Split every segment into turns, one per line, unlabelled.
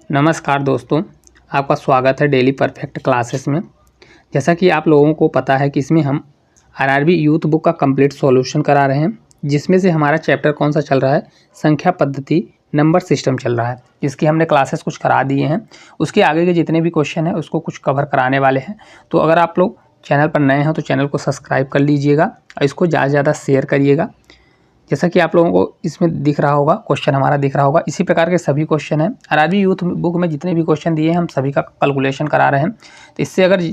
नमस्कार दोस्तों, आपका स्वागत है डेली परफेक्ट क्लासेस में। जैसा कि आप लोगों को पता है कि इसमें हम आरआरबी यूथ बुक का कंप्लीट सॉल्यूशन करा रहे हैं, जिसमें से हमारा चैप्टर कौन सा चल रहा है, संख्या पद्धति नंबर सिस्टम चल रहा है। इसकी हमने क्लासेस कुछ करा दिए हैं, उसके आगे के जितने भी क्वेश्चन हैं उसको कुछ कवर कराने वाले हैं। तो अगर आप लोग चैनल पर नए हैं तो चैनल को सब्सक्राइब कर लीजिएगा और इसको ज़्यादा से ज़्यादा शेयर करिएगा। जैसा कि आप लोगों को इसमें दिख रहा होगा, क्वेश्चन हमारा दिख रहा होगा, इसी प्रकार के सभी क्वेश्चन हैं। आरआरबी यूथ बुक में जितने भी क्वेश्चन दिए हैं हम सभी का कैलकुलेशन करा रहे हैं। तो इससे अगर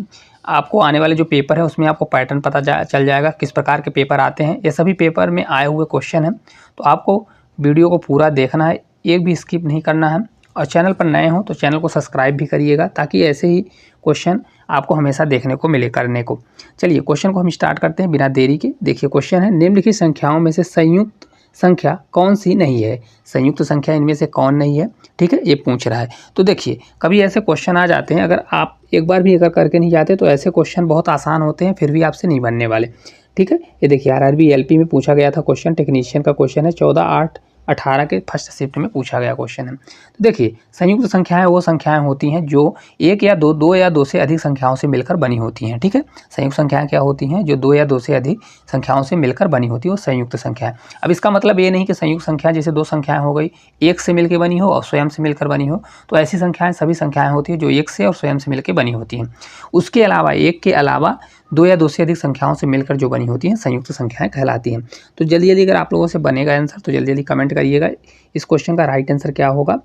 आपको आने वाले जो पेपर है उसमें आपको पैटर्न पता चल जाएगा किस प्रकार के पेपर आते हैं। ये सभी पेपर में आए हुए क्वेश्चन हैं, तो आपको वीडियो को पूरा देखना है, एक भी स्किप नहीं करना है। और चैनल पर नए हो तो चैनल को सब्सक्राइब भी करिएगा ताकि ऐसे ही क्वेश्चन आपको हमेशा देखने को मिले करने को। चलिए क्वेश्चन को हम स्टार्ट करते हैं बिना देरी के। देखिए क्वेश्चन है, निम्नलिखित संख्याओं में से संयुक्त संख्या कौन सी नहीं है। संयुक्त संख्या इनमें से कौन नहीं है, ठीक है, ये पूछ रहा है। तो देखिए कभी ऐसे क्वेश्चन आ जाते हैं, अगर आप एक बार भी अगर करके नहीं जाते तो ऐसे क्वेश्चन बहुत आसान होते हैं, फिर भी आपसे नहीं बनने वाले, ठीक है। ये देखिए आरआरबी एलपी में पूछा गया था क्वेश्चन, टेक्नीशियन का क्वेश्चन है, 14/8/18 के फर्स्ट शिफ्ट में पूछा गया क्वेश्चन है। तो देखिए संयुक्त संख्याएं वो संख्याएं होती हैं जो एक या दो या दो से अधिक संख्याओं से मिलकर बनी होती हैं, ठीक है। संयुक्त संख्याएं क्या होती हैं, जो दो या दो से अधिक संख्याओं से मिलकर बनी होती है, वो संयुक्त संख्या है। अब इसका मतलब ये नहीं कि संयुक्त संख्या जैसे दो संख्याएं हो गई, एक से मिलकर बनी हो और स्वयं से मिलकर बनी हो, तो ऐसी संख्याएं सभी संख्याएं होती हैं जो एक से और स्वयं से मिलकर बनी होती हैं। उसके अलावा एक के अलावा दो या दो से अधिक संख्याओं से मिलकर जो बनी होती हैं संयुक्त संख्याएं कहलाती हैं। तो जल्दी जल्दी अगर आप लोगों से बनेगा आंसर तो जल्दी जल्दी कमेंट करिएगा। इस क्वेश्चन का राइट आंसर क्या होगा,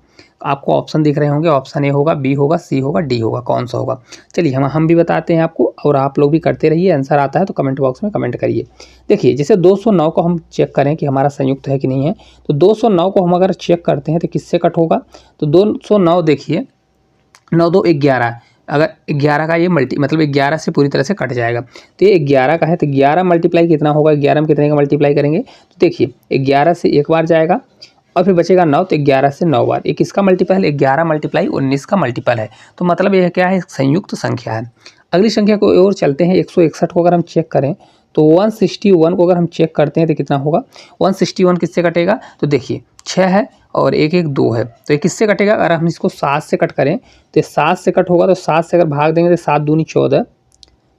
आपको ऑप्शन दिख रहे होंगे, ऑप्शन ए होगा, बी होगा, सी होगा, डी होगा, कौन सा होगा। चलिए हम भी बताते हैं आपको और आप लोग भी करते रहिए। आंसर आता है तो कमेंट बॉक्स में कमेंट करिए। देखिए जैसे 209 को हम चेक करें कि हमारा संयुक्त है कि नहीं है, तो 209 को हम अगर चेक करते हैं तो किससे कट होगा, तो 209 देखिए 9 2 11, अगर 11 का ये मतलब 11 से पूरी तरह से कट जाएगा। तो ये 11 का है तो 11 मल्टीप्लाई कितना होगा, 11 में कितने का मल्टीप्लाई करेंगे, तो देखिए 11 से एक बार जाएगा और फिर बचेगा 9, तो 11 से 9 बार। एक इसका मल्टीपल 11 मल्टीप्लाई 19 का मल्टीपल है। तो मतलब यह क्या है, संयुक्त संख्या है। अगली संख्या को और चलते हैं, 161 को अगर हम चेक करें तो 161 को अगर हम चेक करते हैं तो कितना होगा, 161 किससे कटेगा, तो देखिए 6 है और एक 2 है, तो ये किससे कटेगा, अगर हम इसको 7 से कट करें तो 7 से कट होगा। तो 7 से अगर भाग देंगे तो 7 दूनी 14,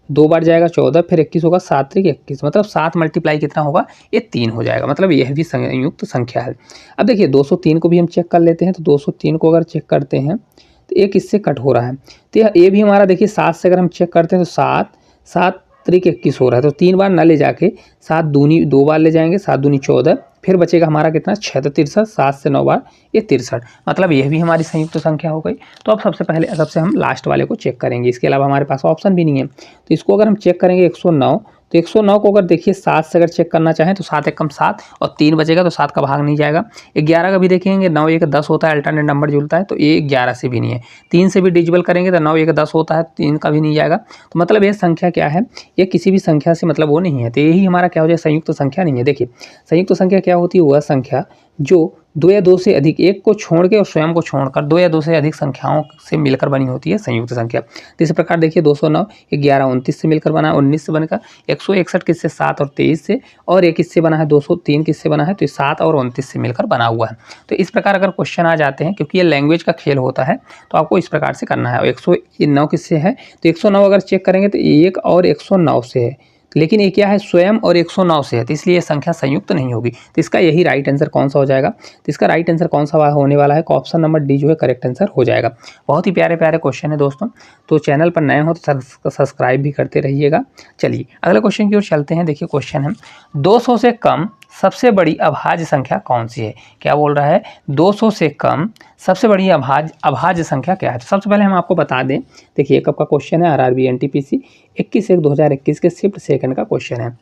2 बार जाएगा 14, फिर 21 होगा, 7 3 21, मतलब 7 मल्टीप्लाई कितना होगा, ये 3 हो जाएगा। मतलब यह भी संयुक्त संख्या है। अब देखिए 203 को भी हम चेक कर लेते हैं, तो 203 को अगर चेक करते हैं तो एक इससे कट हो रहा है। तो ये भी हमारा देखिए 7 से अगर हम चेक करते हैं तो 7 7 3 21 हो रहा है, तो 3 बार ना ले जाके 7 दूनी 2 बार ले जाएंगे, 7 दूनी 14, फिर बचेगा हमारा कितना 6 तो 63, 7 से 9 बार ये 63, मतलब यह भी हमारी संयुक्त संख्या हो गई। तो अब सबसे हम लास्ट वाले को चेक करेंगे, इसके अलावा हमारे पास ऑप्शन भी नहीं है। तो इसको अगर हम चेक करेंगे 109, तो 109 को अगर देखिए 7 से अगर चेक करना चाहें तो 7 एकम 7 और 3 बचेगा, तो 7 का भाग नहीं जाएगा। 11 का भी देखेंगे, 9 1 10 होता है, अल्टरनेट नंबर जुड़ता है, तो ये 11 से भी नहीं है। 3 से भी डिजिबल करेंगे तो 9 1 10 होता है, 3 का भी नहीं जाएगा। तो मतलब ये संख्या क्या है, ये किसी भी संख्या से मतलब वो नहीं है। तो यही हमारा क्या हो जाए, संयुक्त संख्या नहीं है। देखिए संयुक्त संख्या क्या होती है, वह संख्या जो दो या दो से अधिक, एक को छोड़ के और स्वयं को छोड़कर दो या दो से अधिक संख्याओं से मिलकर बनी होती है संयुक्त संख्या। तो इस प्रकार देखिए 209 11 29 से मिलकर बना है, 19 से बनकर 161 किससे 7 और 23 से, और एक किससे बना है 203 किससे बना है, तो 7 और 29 से मिलकर बना हुआ है। तो इस प्रकार अगर क्वेश्चन आ जाते हैं, क्योंकि ये लैंग्वेज का खेल होता है, तो आपको इस प्रकार से करना है। 109 किससे है, तो 109 अगर चेक करेंगे तो 1 और 109 से है, लेकिन ये क्या है, स्वयं और 109 से है, तो इसलिए ये संख्या संयुक्त नहीं होगी। तो इसका यही राइट आंसर कौन सा हो जाएगा, तो इसका राइट आंसर कौन सा होने वाला है, ऑप्शन नंबर डी जो है करेक्ट आंसर हो जाएगा। बहुत ही प्यारे प्यारे क्वेश्चन है दोस्तों, तो चैनल पर नए हो तो सब्सक्राइब भी करते रहिएगा। चलिए अगले क्वेश्चन की ओर चलते हैं। देखिए क्वेश्चन है, 200 से कम सबसे बड़ी अभाज्य संख्या कौन सी है। क्या बोल रहा है, 200 से कम सबसे बड़ी अभाज्य संख्या क्या है। तो सबसे पहले हम आपको बता दें, देखिए कब का क्वेश्चन है, आरआरबी एनटीपीसी 21/1/2021 के शिफ्ट सेकंड का क्वेश्चन है।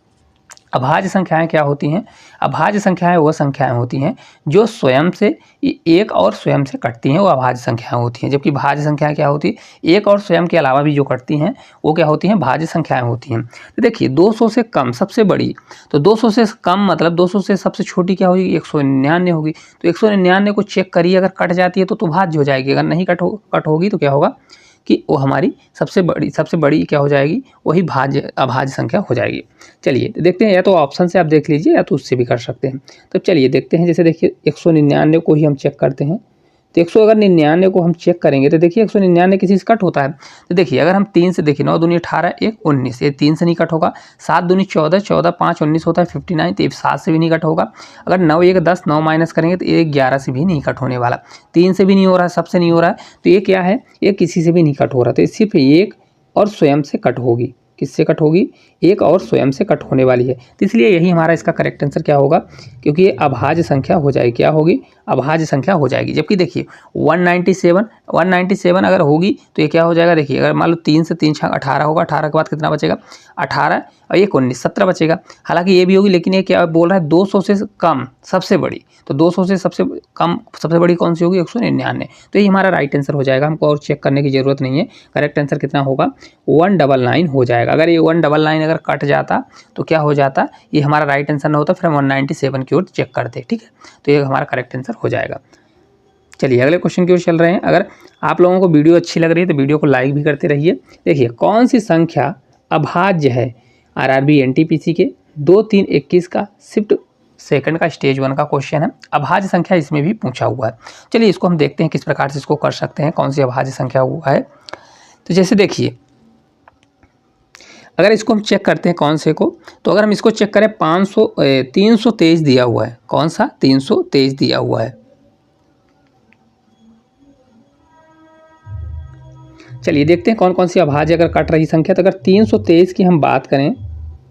अभाज्य संख्याएं क्या होती हैं, अभाज्य संख्याएं वो संख्याएं होती हैं जो स्वयं से एक और स्वयं से कटती हैं, वो अभाज्य संख्याएं होती हैं। जबकि भाज्य संख्याएं क्या होती है, एक और स्वयं के अलावा भी जो कटती हैं वो क्या होती हैं, भाज्य संख्याएं होती हैं। तो देखिए 200 से कम सबसे बड़ी, तो 200 से कम मतलब 200 से सबसे छोटी क्या होगी, 199 होगी। तो 199 को चेक करिए, अगर कट जाती है तो भाज्य हो जाएगी, अगर नहीं कट होगी तो क्या होगा कि वो हमारी सबसे बड़ी क्या हो जाएगी, वही अभाज्य संख्या हो जाएगी। चलिए देखते हैं, या तो ऑप्शन से आप देख लीजिए या तो उससे भी कर सकते हैं। तो चलिए देखते हैं, जैसे देखिए 199 को ही हम चेक करते हैं। तो 199 को हम चेक करेंगे तो देखिए 199 किसी से कट होता है। तो देखिए अगर हम 3 से देखिए 9 दूनी 18 1 19, ये 3 से नहीं कट होगा। 7 दूनी 14 14 5 19 होता है 59, तो ये 7 से भी नहीं कट होगा। अगर 9 1 10 9 माइनस करेंगे तो ये 11 से भी नहीं कट होने वाला। 3 से भी नहीं हो रहा है, सबसे नहीं हो रहा है, तो ये क्या है, ये किसी से भी नहीं कट हो रहा। तो सिर्फ एक और स्वयं से कट होगी। किससे कट होगी, एक और स्वयं से कट होने वाली है। तो इसलिए यही हमारा इसका करेक्ट आंसर क्या होगा, क्योंकि ये अभाज्य संख्या हो जाएगी। क्या होगी, अभाज्य संख्या हो जाएगी। जबकि देखिए 197 अगर होगी तो ये क्या हो जाएगा, देखिए अगर मान लो 3 से 3 छाक 18 होगा, 18 के बाद कितना बचेगा 18 और 1 19 17 बचेगा। हालांकि ये भी होगी, लेकिन ये क्या बोल रहा है 200 से कम सबसे बड़ी, तो 200 से सबसे कम सबसे बड़ी कौन सी होगी 199। तो ये हमारा राइट आंसर हो जाएगा, हमको और चेक करने की जरूरत नहीं है। करेक्ट आंसर कितना होगा 199 हो जाएगा। अगर ये 199 अगर कट जाता तो क्या हो जाता, ये हमारा राइट आंसर ना होता, फिर हम 197 की ओर चेक करते। ठीक है, तो ये हमारा करेक्ट आंसर हो जाएगा। चलिए अगले क्वेश्चन की ओर चल रहे हैं। अगर आप लोगों को वीडियो अच्छी लग रही है तो वीडियो को लाइक भी करते रहिए। देखिए कौन सी संख्या अभाज्य है, आरआरबी एनटीपीसी के 2 3 21 का शिफ्ट सेकंड का स्टेज 1 का क्वेश्चन है। अभाज्य संख्या इसमें भी पूछा हुआ है। चलिए इसको हम देखते हैं किस प्रकार से इसको कर सकते हैं, कौन सी अभाज्य संख्या हुआ है। तो जैसे देखिए अगर इसको हम चेक करते हैं कौन से को, तो अगर हम इसको चेक करें 323 दिया हुआ है। कौन सा 323 दिया हुआ है। चलिए देखते हैं कौन कौन सी अभाज्य अगर कट रही संख्या। तो अगर 323 की हम बात करें,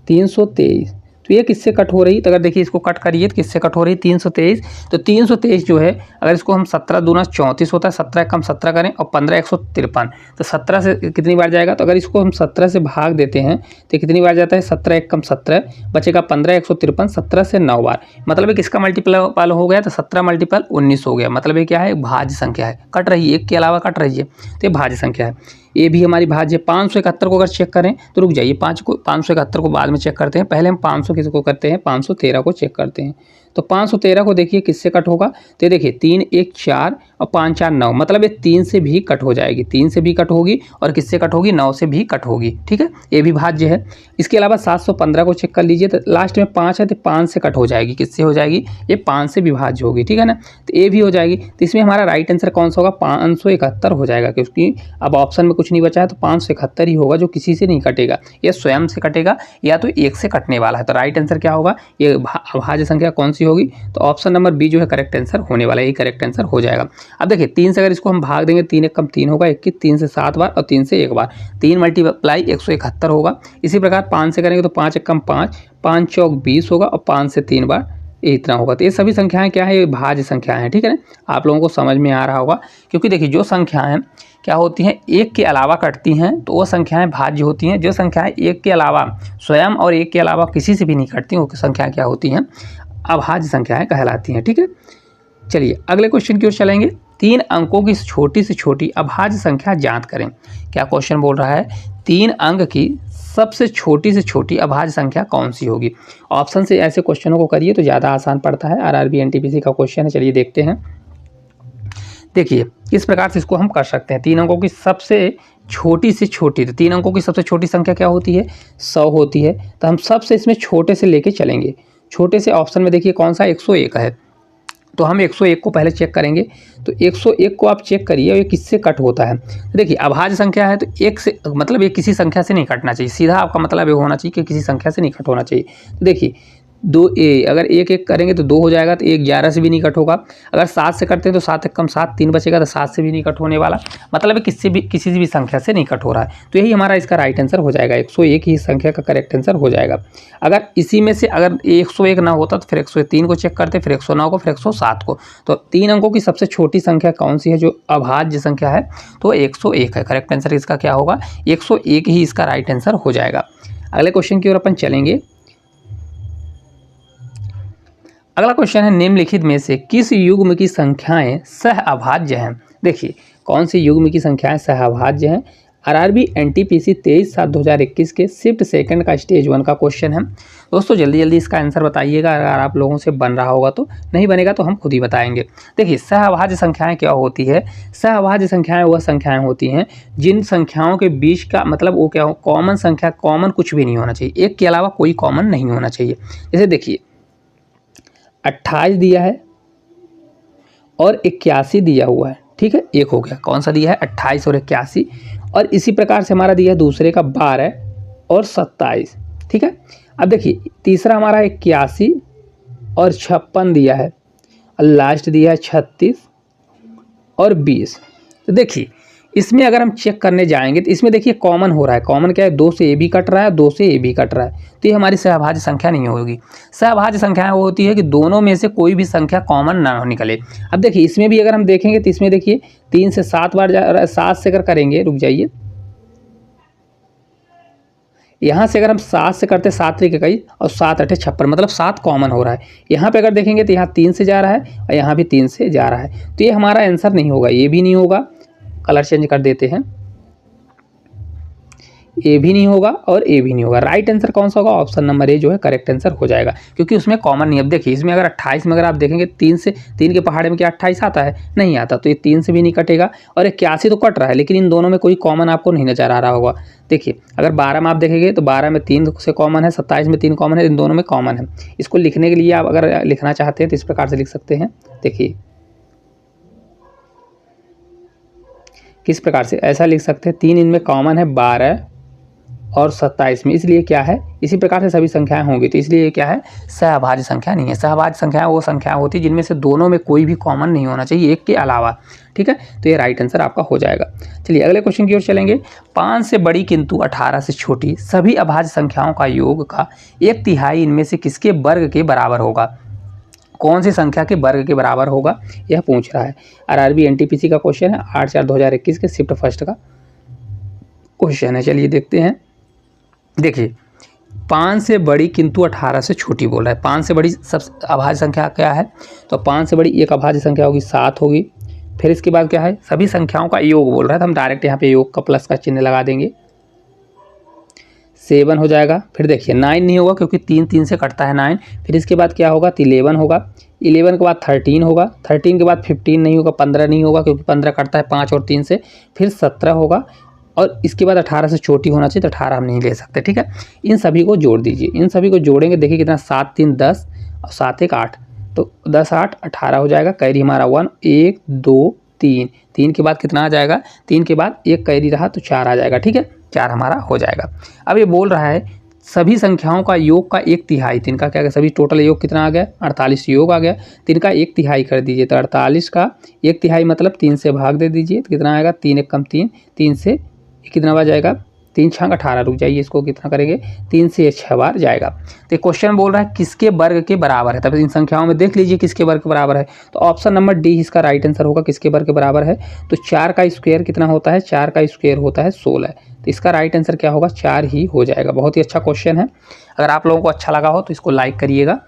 323 तो ये किससे कट हो रही, तो अगर देखिए इसको कट करिए तो किससे कट हो रही 323। तो 323 जो है अगर इसको हम 17 दूना 34 होता है, 17 कम 17 करें और 15 153, तो 17 से कितनी बार जाएगा, तो अगर इसको हम 17 से भाग देते हैं तो कितनी बार जाता है, 17 1 कम 17 बचेगा 15 153, 17 से 9 बार, मतलब ये किसका मल्टीपल हो गया, तो 17 मल्टीपल 19 हो गया। मतलब ये क्या है, भाज्य संख्या है, कट रही है, एक के अलावा कट रही है, तो ये भाज्य संख्या है। ये भी हमारी भाज्य। 571 को अगर चेक करें तो रुक जाइए, 571 को बाद में चेक करते हैं, पहले हम 500 किसको करते हैं, 513 को चेक करते हैं। तो 513 को देखिए किससे कट होगा, तो देखिए 3 1 4 और 5 4 9, मतलब ये 3 से भी कट हो जाएगी, 3 से भी कट होगी और किससे कट होगी, 9 से भी कट होगी। ठीक है, ये भी भाज्य है। इसके अलावा 715 को चेक कर लीजिए, तो लास्ट में 5 है तो 5 से कट हो जाएगी, किससे हो जाएगी, ये 5 से विभाज्य होगी। ठीक है ना, तो ये भी हो जाएगी। तो इसमें हमारा राइट आंसर कौन सा होगा, 571 हो जाएगा, क्योंकि अब ऑप्शन में कुछ नहीं बचा है, तो 571 ही होगा जो किसी से नहीं कटेगा, ये स्वयं से कटेगा या तो एक से कटने वाला है। तो राइट आंसर क्या होगा, ये अभाज्य संख्या कौन सी होगी, तो ऑप्शन नंबर बी जो है करेक्ट आंसर होने वाला है, यही करेक्ट आंसर हो जाएगा। अब देखिए 3 से अगर इसको हम भाग देंगे, 3 1 कम 3 होगा 21, 3 से 7 बार और 3 से 1 बार, 3 मल्टीप्लाई 171 होगा। इसी प्रकार 5 से करेंगे तो 5 1 कम 5, 5 चौक 20 होगा और 5 से 3 बार ये इतना होगा। तो ये सभी संख्याएं क्या है, ये भाज्य संख्याएं हैं। ठीक है ना, आप लोगों को समझ में आ रहा होगा, क्योंकि देखिए जो संख्याएं क्या होती हैं, एक के अलावा कटती हैं तो वो संख्याएं भाज्य होती हैं। जो संख्याएं एक के अलावा स्वयं और एक के अलावा किसी से भी नहीं कटती, वो संख्याएं क्या होती हैं, अभाज्य संख्याएं कहलाती हैं। ठीक है, चलिए अगले क्वेश्चन की ओर चलेंगे। 3 अंकों की छोटी से छोटी अभाज्य संख्या ज्ञात करें। क्या क्वेश्चन बोल रहा है, 3 अंक की सबसे छोटी से छोटी अभाज्य संख्या कौन सी होगी। ऑप्शन से ऐसे क्वेश्चनों को करिए तो ज़्यादा आसान पड़ता है। आरआरबी एनटीपीसी का क्वेश्चन है, चलिए देखते हैं। देखिए इस प्रकार से इसको हम कर सकते हैं। 3 अंकों की सबसे छोटी से छोटी, तो 3 अंकों की सबसे छोटी संख्या क्या होती है, 100 होती है। तो हम सबसे इसमें छोटे से लेके चलेंगे। छोटे से ऑप्शन में देखिए कौन सा 101 है, तो हम 101 को पहले चेक करेंगे। तो 101 को आप चेक करिए, ये किससे कट होता है। तो देखिए अभाज्य संख्या है तो एक से, मतलब ये किसी संख्या से नहीं कटना चाहिए, सीधा आपका मतलब ये होना चाहिए कि किसी संख्या से नहीं कट होना चाहिए। तो देखिए अगर 1 1 करेंगे तो 2 हो जाएगा, तो 1 11 से भी नहीं कट होगा। अगर 7 से करते हैं तो 7 1 कम 7 3 बचेगा, तो 7 से भी नहीं कट होने वाला, मतलब किसी भी संख्या से नहीं कट हो रहा है। तो यही हमारा इसका राइट आंसर हो जाएगा, 101 ही संख्या का करेक्ट आंसर हो जाएगा। अगर इसी में से अगर 101 ना होता तो फिर 103 को चेक करते, फिर 109 को, फिर 107 को। तो 3 अंकों की सबसे छोटी संख्या कौन सी है जो अभाज्य संख्या है, तो 101 है। करेक्ट आंसर इसका क्या होगा, 101 ही इसका राइट आंसर हो जाएगा। अगले क्वेश्चन की ओर अपन चलेंगे। अगला क्वेश्चन है, निम्नलिखित में से किस युग्म की संख्याएं सहअभाज्य हैं। देखिए कौन सी युग्म की संख्याएं सहअभाज्य हैं। आरआरबी एनटीपीसी 23/7/2021 के शिफ्ट सेकंड का स्टेज 1 का क्वेश्चन है। दोस्तों जल्दी जल्दी इसका आंसर बताइएगा, अगर आप लोगों से बन रहा होगा तो, नहीं बनेगा तो हम खुद ही बताएंगे। देखिए सहअभाज्य संख्याएं क्या होती है, सहअभाज्य संख्याएं वह संख्याएं होती हैं जिन संख्याओं के बीच का मतलब वो क्या हो, कॉमन संख्या, कॉमन कुछ भी नहीं होना चाहिए, एक के अलावा कोई कॉमन नहीं होना चाहिए। जैसे देखिए 28 दिया है और 81 दिया हुआ है, ठीक है, एक हो गया, कौन सा दिया है 28 और 81। और इसी प्रकार से हमारा दिया है दूसरे का 12 और 27, ठीक है। अब देखिए तीसरा हमारा 81 और 56 दिया है, और लास्ट दिया है 36 और 20। तो देखिए इसमें अगर हम चेक करने जाएंगे तो इसमें देखिए कॉमन हो रहा है, कॉमन क्या है, 2 से ए भी कट रहा है, 2 से ए भी कट रहा है, तो ये हमारी सहभाज्य संख्या नहीं होगी। सहभाज्य संख्या वो होती है कि दोनों में से कोई भी संख्या कॉमन ना निकले। अब देखिए इसमें भी अगर हम देखेंगे तो इसमें देखिए 3 से 7 बार जा रहा है, 7 से अगर करेंगे, रुक जाइए, यहाँ से अगर हम 7 से करते 7 3 21 और 7 8 56, मतलब 7 कॉमन हो रहा है। यहाँ पे अगर देखेंगे तो यहाँ 3 से जा रहा है और यहाँ भी 3 से जा रहा है, तो ये हमारा आंसर नहीं होगा, ये भी नहीं होगा, कलर चेंज कर देते हैं, ए भी नहीं होगा और ए भी नहीं होगा। राइट आंसर कौन सा होगा, ऑप्शन नंबर ए जो है करेक्ट आंसर हो जाएगा, क्योंकि उसमें कॉमन नहीं है। अब देखिए इसमें अगर 28 में अगर आप देखेंगे 3 से 3 के पहाड़े में क्या 28 आता है, नहीं आता, तो ये 3 से भी नहीं कटेगा। और 81 तो कट रहा है, लेकिन इन दोनों में कोई कॉमन आपको नहीं नजर आ रहा होगा। देखिए अगर 12 में आप देखेंगे तो 12 में 3 से कॉमन है, 27 में 3 कॉमन है, इन दोनों में कॉमन है। इसको लिखने के लिए आप अगर लिखना चाहते हैं तो इस प्रकार से लिख सकते हैं, देखिए किस प्रकार से ऐसा लिख सकते हैं, 3 इनमें कॉमन है 12 और 27 में, इसलिए क्या है, इसी प्रकार से सभी संख्याएं होंगी, तो इसलिए ये क्या है, सहभाज्य संख्या नहीं है। सहभाज्य संख्या वो संख्या होती है जिनमें से दोनों में कोई भी कॉमन नहीं होना चाहिए, एक के अलावा, ठीक है। तो ये राइट आंसर आपका हो जाएगा। चलिए अगले क्वेश्चन की ओर चलेंगे। 5 से बड़ी किंतु 18 से छोटी सभी अभाज्य संख्याओं का योग का 1/3 इनमें से किसके वर्ग के बराबर होगा, कौन सी संख्या के वर्ग के बराबर होगा, यह पूछ रहा है। आरआरबी एनटीपीसी का क्वेश्चन है, 8/4/2021 के शिफ्ट फर्स्ट का क्वेश्चन है। चलिए देखते हैं। देखिए 5 से बड़ी किंतु 18 से छोटी बोल रहा है। 5 से बड़ी सब अभाज्य संख्या क्या है, तो 5 से बड़ी एक अभाज्य संख्या होगी 7 होगी। फिर इसके बाद क्या है, सभी संख्याओं का योग बोल रहा है, तो हम डायरेक्ट यहाँ पे योग का प्लस का चिन्ह लगा देंगे, 7 हो जाएगा। फिर देखिए 9 नहीं होगा क्योंकि 3 3 से कटता है 9। फिर इसके बाद क्या होगा, तो 11 होगा, 11 के बाद 13 होगा, 13 के बाद 15 नहीं होगा, 15 नहीं होगा क्योंकि 15 कटता है 5 और 3 से। फिर 17 होगा और इसके बाद 18 से छोटी होना चाहिए, तो 18 हम नहीं ले सकते, ठीक है। इन सभी को जोड़ दीजिए, इन सभी को जोड़ेंगे, देखिए कितना, 7 3 10 और 7 1 8, तो 10 8 18 हो जाएगा। कैरी हमारा 1 1 2 3, 3 के बाद कितना आ जाएगा, 3 के बाद एक कैरी रहा तो 4 आ जाएगा, ठीक है, 4 हमारा हो जाएगा। अब ये बोल रहा है सभी संख्याओं का योग का 1/3, तो इनका क्या, सभी टोटल योग कितना आ गया, 48 योग आ गया, तो इनका 1/3 कर दीजिए। तो 48 का 1/3 मतलब 3 से भाग दे दीजिए, तो कितना आएगा, 3 1 कम 3, 3 से कितना बार जाएगा, 3 6 18, रुक जाइए, इसको कितना करेंगे, 3 से 6 बार जाएगा। तो क्वेश्चन बोल रहा है किसके वर्ग के बराबर है, तब इन संख्याओं में देख लीजिए किसके वर्ग के बराबर है, तो ऑप्शन नंबर डी इसका राइट आंसर होगा, किसके वर्ग के बराबर है। तो 4 का स्क्वायर कितना होता है, 4 का स्क्वायर होता है 16, तो इसका राइट आंसर क्या होगा, 4 ही हो जाएगा। बहुत ही अच्छा क्वेश्चन है, अगर आप लोगों को अच्छा लगा हो तो इसको लाइक करिएगा।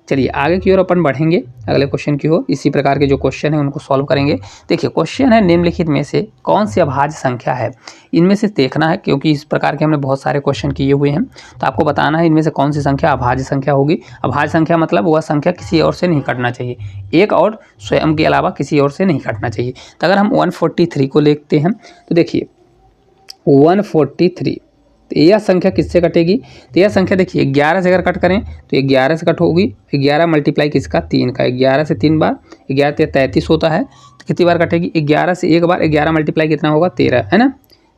चलिए आगे की ओर अपन बढ़ेंगे, अगले क्वेश्चन की ओर। इसी प्रकार के जो क्वेश्चन है उनको सॉल्व करेंगे। देखिए क्वेश्चन है, निम्नलिखित में से कौन सी अभाज्य संख्या है, इनमें से देखना है, क्योंकि इस प्रकार के हमने बहुत सारे क्वेश्चन किए हुए हैं, तो आपको बताना है इनमें से कौन सी संख्या अभाज्य संख्या होगी। अभाज्य संख्या मतलब वह संख्या किसी और से नहीं कटना चाहिए, एक और स्वयं के अलावा किसी और से नहीं कटना चाहिए। तो अगर हम 143 को देखते हैं, तो देखिए 143, तो यह संख्या किससे कटेगी, तो यह संख्या देखिए 11 से अगर कट करें तो 11 से कट होगी, 11 मल्टीप्लाई किसका, 3 का, 11 से 3 बार, 11 33 होता है, तो कितनी बार कटेगी, 11 से एक बार, 11 मल्टीप्लाई कितना होगा, 13 है ना।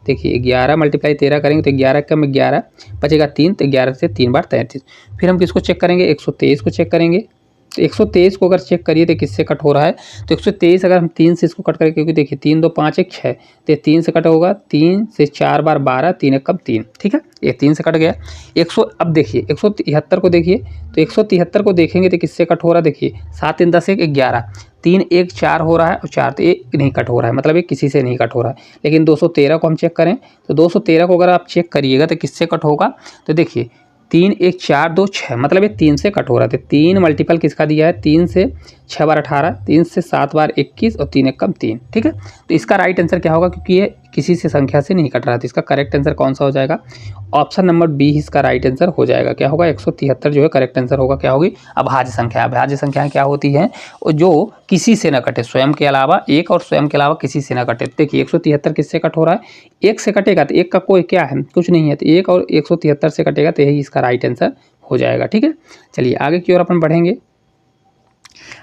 देखिए 11 मल्टीप्लाई 13 करेंगे तो 11 कम 11 बचेगा 3, तो 11 से 3 बार 33। फिर हम किसको चेक करेंगे, 123 को चेक करेंगे। तो 123 को अगर चेक करिए तो किससे कट हो रहा है, तो 123 अगर हम 3 से इसको कट करें, क्योंकि देखिए 3 2 5 1 6, तो 3 से कट होगा, 3 से 4 बार 12, 3 1 कम 3, ठीक है, ये 3 से कट गया। 100, अब देखिए 173 को देखिए, तो 173 को देखेंगे तो किससे कट हो रहा है, देखिए 7 3 10 1 11, 3 1 4 हो रहा है और 4 तो एक नहीं कट हो रहा है, मतलब ये किसी से नहीं कट हो रहा है। लेकिन 213 को हम चेक करें, तो 213 को अगर आप चेक करिएगा तो किससे कट होगा, तो देखिए 3 1 4 2 6, मतलब ये 3 से कट हो रहा था। 3 मल्टीपल किसका दिया है, 3 से 6 बार 18, 3 से 7 बार 21 और 3 1 कम 3, ठीक है। तो इसका राइट आंसर क्या होगा, क्योंकि ये किसी से संख्या से नहीं कट रहा था, इसका करेक्ट आंसर कौन सा हो जाएगा, ऑप्शन नंबर बी इसका राइट आंसर हो जाएगा। क्या होगा, 173 जो है करेक्ट आंसर होगा, क्या होगी, अभाज्य संख्या। अभाज्य संख्याएं क्या होती हैं, जो किसी से न कटे, स्वयं के अलावा, एक और स्वयं के अलावा किसी से न कटे। देखिए 173 किससे कट हो रहा है, एक से कटेगा, तो एक का कोई क्या है, कुछ नहीं है, तो एक और 173 से कटेगा, तो यही इसका राइट आंसर हो जाएगा, ठीक है। चलिए आगे की ओर अपन बढ़ेंगे।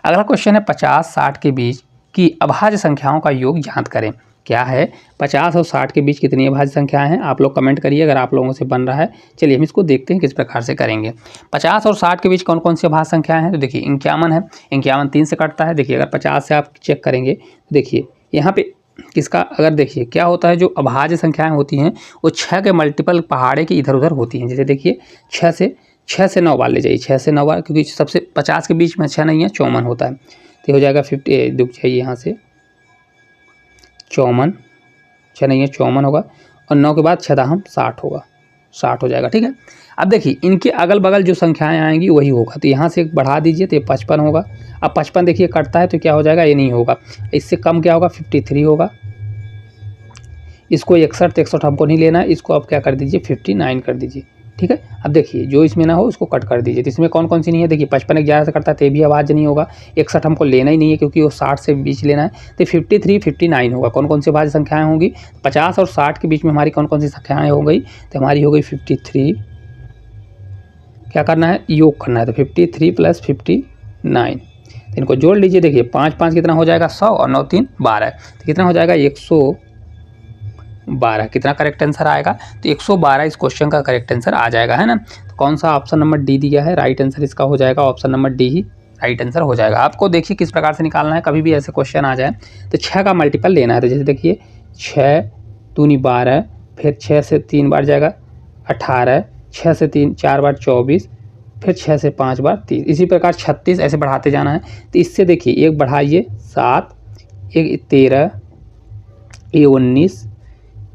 अगला क्वेश्चन है 50 60 के बीच कि अभाज्य संख्याओं का योग ज्ञात करें। क्या है, 50 और 60 के बीच कितनी अभाज्य संख्याएं हैं? आप लोग कमेंट करिए अगर आप लोगों से बन रहा है। चलिए हम इसको देखते हैं किस प्रकार से करेंगे। 50 और 60 के बीच कौन कौन सी अभाज्य संख्याएं हैं? तो देखिए 51 है, 51 3 से कटता है। देखिए अगर 50 से आप चेक करेंगे तो देखिए यहाँ पे किसका, अगर देखिए क्या होता है, जो अभाज्य संख्याएं होती हैं वो 6 के मल्टीपल पहाड़े के इधर उधर होती हैं। जैसे देखिए 6 से 9 बार ले जाइए, 6 से 9 बार, क्योंकि सबसे 50 के बीच में 6 नहीं है, 54 होता है। तो हो जाएगा 50, दुख जाइए यहाँ से 54, 6 नहीं है 54 होगा, और 9 के बाद 6 दाहम 60 होगा, 60 हो जाएगा। ठीक है, अब देखिए इनके अगल बगल जो संख्याएं आएंगी वही होगा। तो यहाँ से बढ़ा दीजिए तो ये 55 होगा। अब 55 देखिए कटता है तो क्या हो जाएगा, ये नहीं होगा। इससे कम क्या होगा, 53 होगा। इसको 61 हमको नहीं लेना है, इसको आप क्या कर दीजिए 59 कर दीजिए। ठीक है, अब देखिए जो इसमें ना हो उसको कट कर दीजिए। तो इसमें कौन कौन सी नहीं है, देखिए 55 11 से कटता है तो भी अभाज्य नहीं होगा। 61 हमको लेना ही नहीं है क्योंकि वो 60 से बीच लेना है। तो 53 59 होगा। कौन कौन सी अभाज्य संख्याएं होंगी, 50 और 60 के बीच में हमारी कौन कौन सी संख्याएं हो गई, तो हमारी हो गई 53, क्या करना है, योग करना है। तो 53 + 59, तो इनको जोड़ लीजिए। देखिए 5 5 कितना हो जाएगा 100, और 9 3 12, तो कितना हो जाएगा 112। कितना करेक्ट आंसर आएगा, तो 112 इस क्वेश्चन का करेक्ट आंसर आ जाएगा, है ना। तो कौन सा, ऑप्शन नंबर डी दिया है, राइट आंसर इसका हो जाएगा ऑप्शन नंबर डी ही राइट आंसर हो जाएगा। आपको देखिए किस प्रकार से निकालना है, कभी भी ऐसे क्वेश्चन आ जाए तो 6 का मल्टीपल लेना है। तो जैसे देखिए 6 दूनी 12, फिर 6 से 3 बार जाएगा 18, 6 से 3 4 बार 24, फिर 6 से 5 बार 30, इसी प्रकार 36 ऐसे बढ़ाते जाना है। तो इससे देखिए एक बढ़ाइए 7, एक 13, ये 19,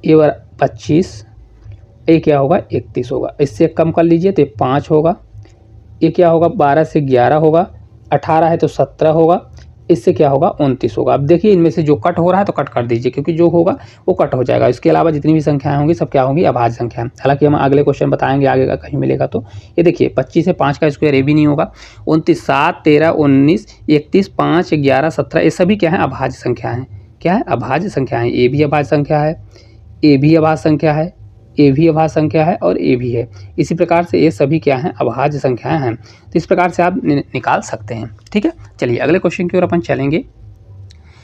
ये 25, ये क्या होगा 31 होगा। इससे कम कर लीजिए तो 5 होगा। ये क्या होगा 12 से 11 होगा, 18 है तो 17 होगा, इससे क्या होगा 29 होगा। अब देखिए इनमें से जो कट हो रहा है तो कट कर दीजिए, क्योंकि जो होगा वो कट हो जाएगा। इसके अलावा जितनी भी संख्याएं होंगी सब क्या होंगी, अभाज्य संख्याएं। हालांकि हम अगले क्वेश्चन बताएंगे आगे का कहीं मिलेगा तो। ये देखिए 25 से 5 का स्क्वायर, ये भी नहीं होगा। 29 7 13 19 31 5 11 17, ये सभी क्या है, अभाज्य संख्याएं हैं। क्या है, अभाज्य संख्याएं। ए भी अभाज्य संख्या है, ए भी अभाज्य संख्या है, ए भी अभाज्य संख्या है, और ए भी है। इसी प्रकार से ये सभी क्या हैं, अभाज्य संख्याएं हैं। तो इस प्रकार से आप निकाल सकते हैं। ठीक है, चलिए अगले क्वेश्चन की ओर अपन चलेंगे।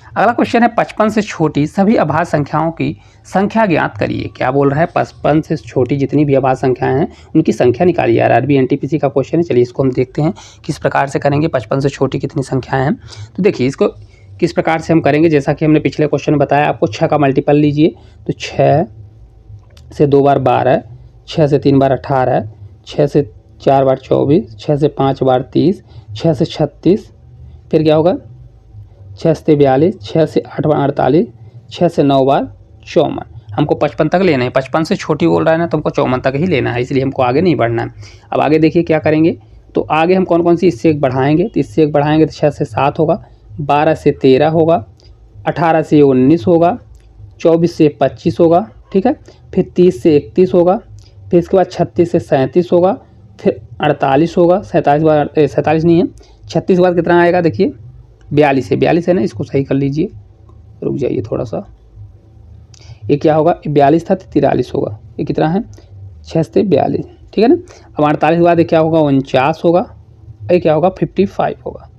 अगला क्वेश्चन है 55 से छोटी सभी अभाज्य संख्याओं की संख्या ज्ञात करिए। क्या बोल रहा है, 55 से छोटी जितनी भी अभाज्य संख्याएं हैं उनकी संख्या निकालिए। आरआरबी एनटीपीसी का क्वेश्चन है। चलिए इसको हम देखते हैं किस प्रकार से करेंगे। 55 से छोटी कितनी संख्याएं हैं, तो देखिए इसको किस प्रकार से हम करेंगे। जैसा कि हमने पिछले क्वेश्चन में बताया आपको, 6 का मल्टीपल लीजिए। तो 6 से 2 बार 12, 6 से 3 बार 18, 6 से 4 बार 24, 6 से 5 बार 30, 6 से 36, फिर क्या होगा 6 से 42, 6 से 8 बार 48, 6 से 9 बार 54। हमको 55 तक लेना है। 55 से छोटी बोल रहा है ना, तो हमको 54 तक ही लेना है, इसलिए हमको आगे नहीं बढ़ना है। अब आगे देखिए क्या करेंगे। तो आगे हम कौन कौन सी इससे एक बढ़ाएंगे, तो इससे एक बढ़ाएंगे तो 6 से 7 होगा, 12 से 13 होगा, 18 से 19 होगा, 24 से 25 होगा। ठीक है, फिर 30 से 31 होगा, फिर इसके बाद 36 से 37 होगा, फिर 48 होगा, 47 बार 47 नहीं है, 36 के बाद कितना आएगा देखिए 42 है ना, इसको सही कर लीजिए। रुक जाइए थोड़ा सा, ये क्या होगा 42 था तो 43 होगा। ये कितना है 6 से 42, ठीक है ना। अब 48 के बाद क्या होगा 49 होगा, ये क्या होगा 55 होगा।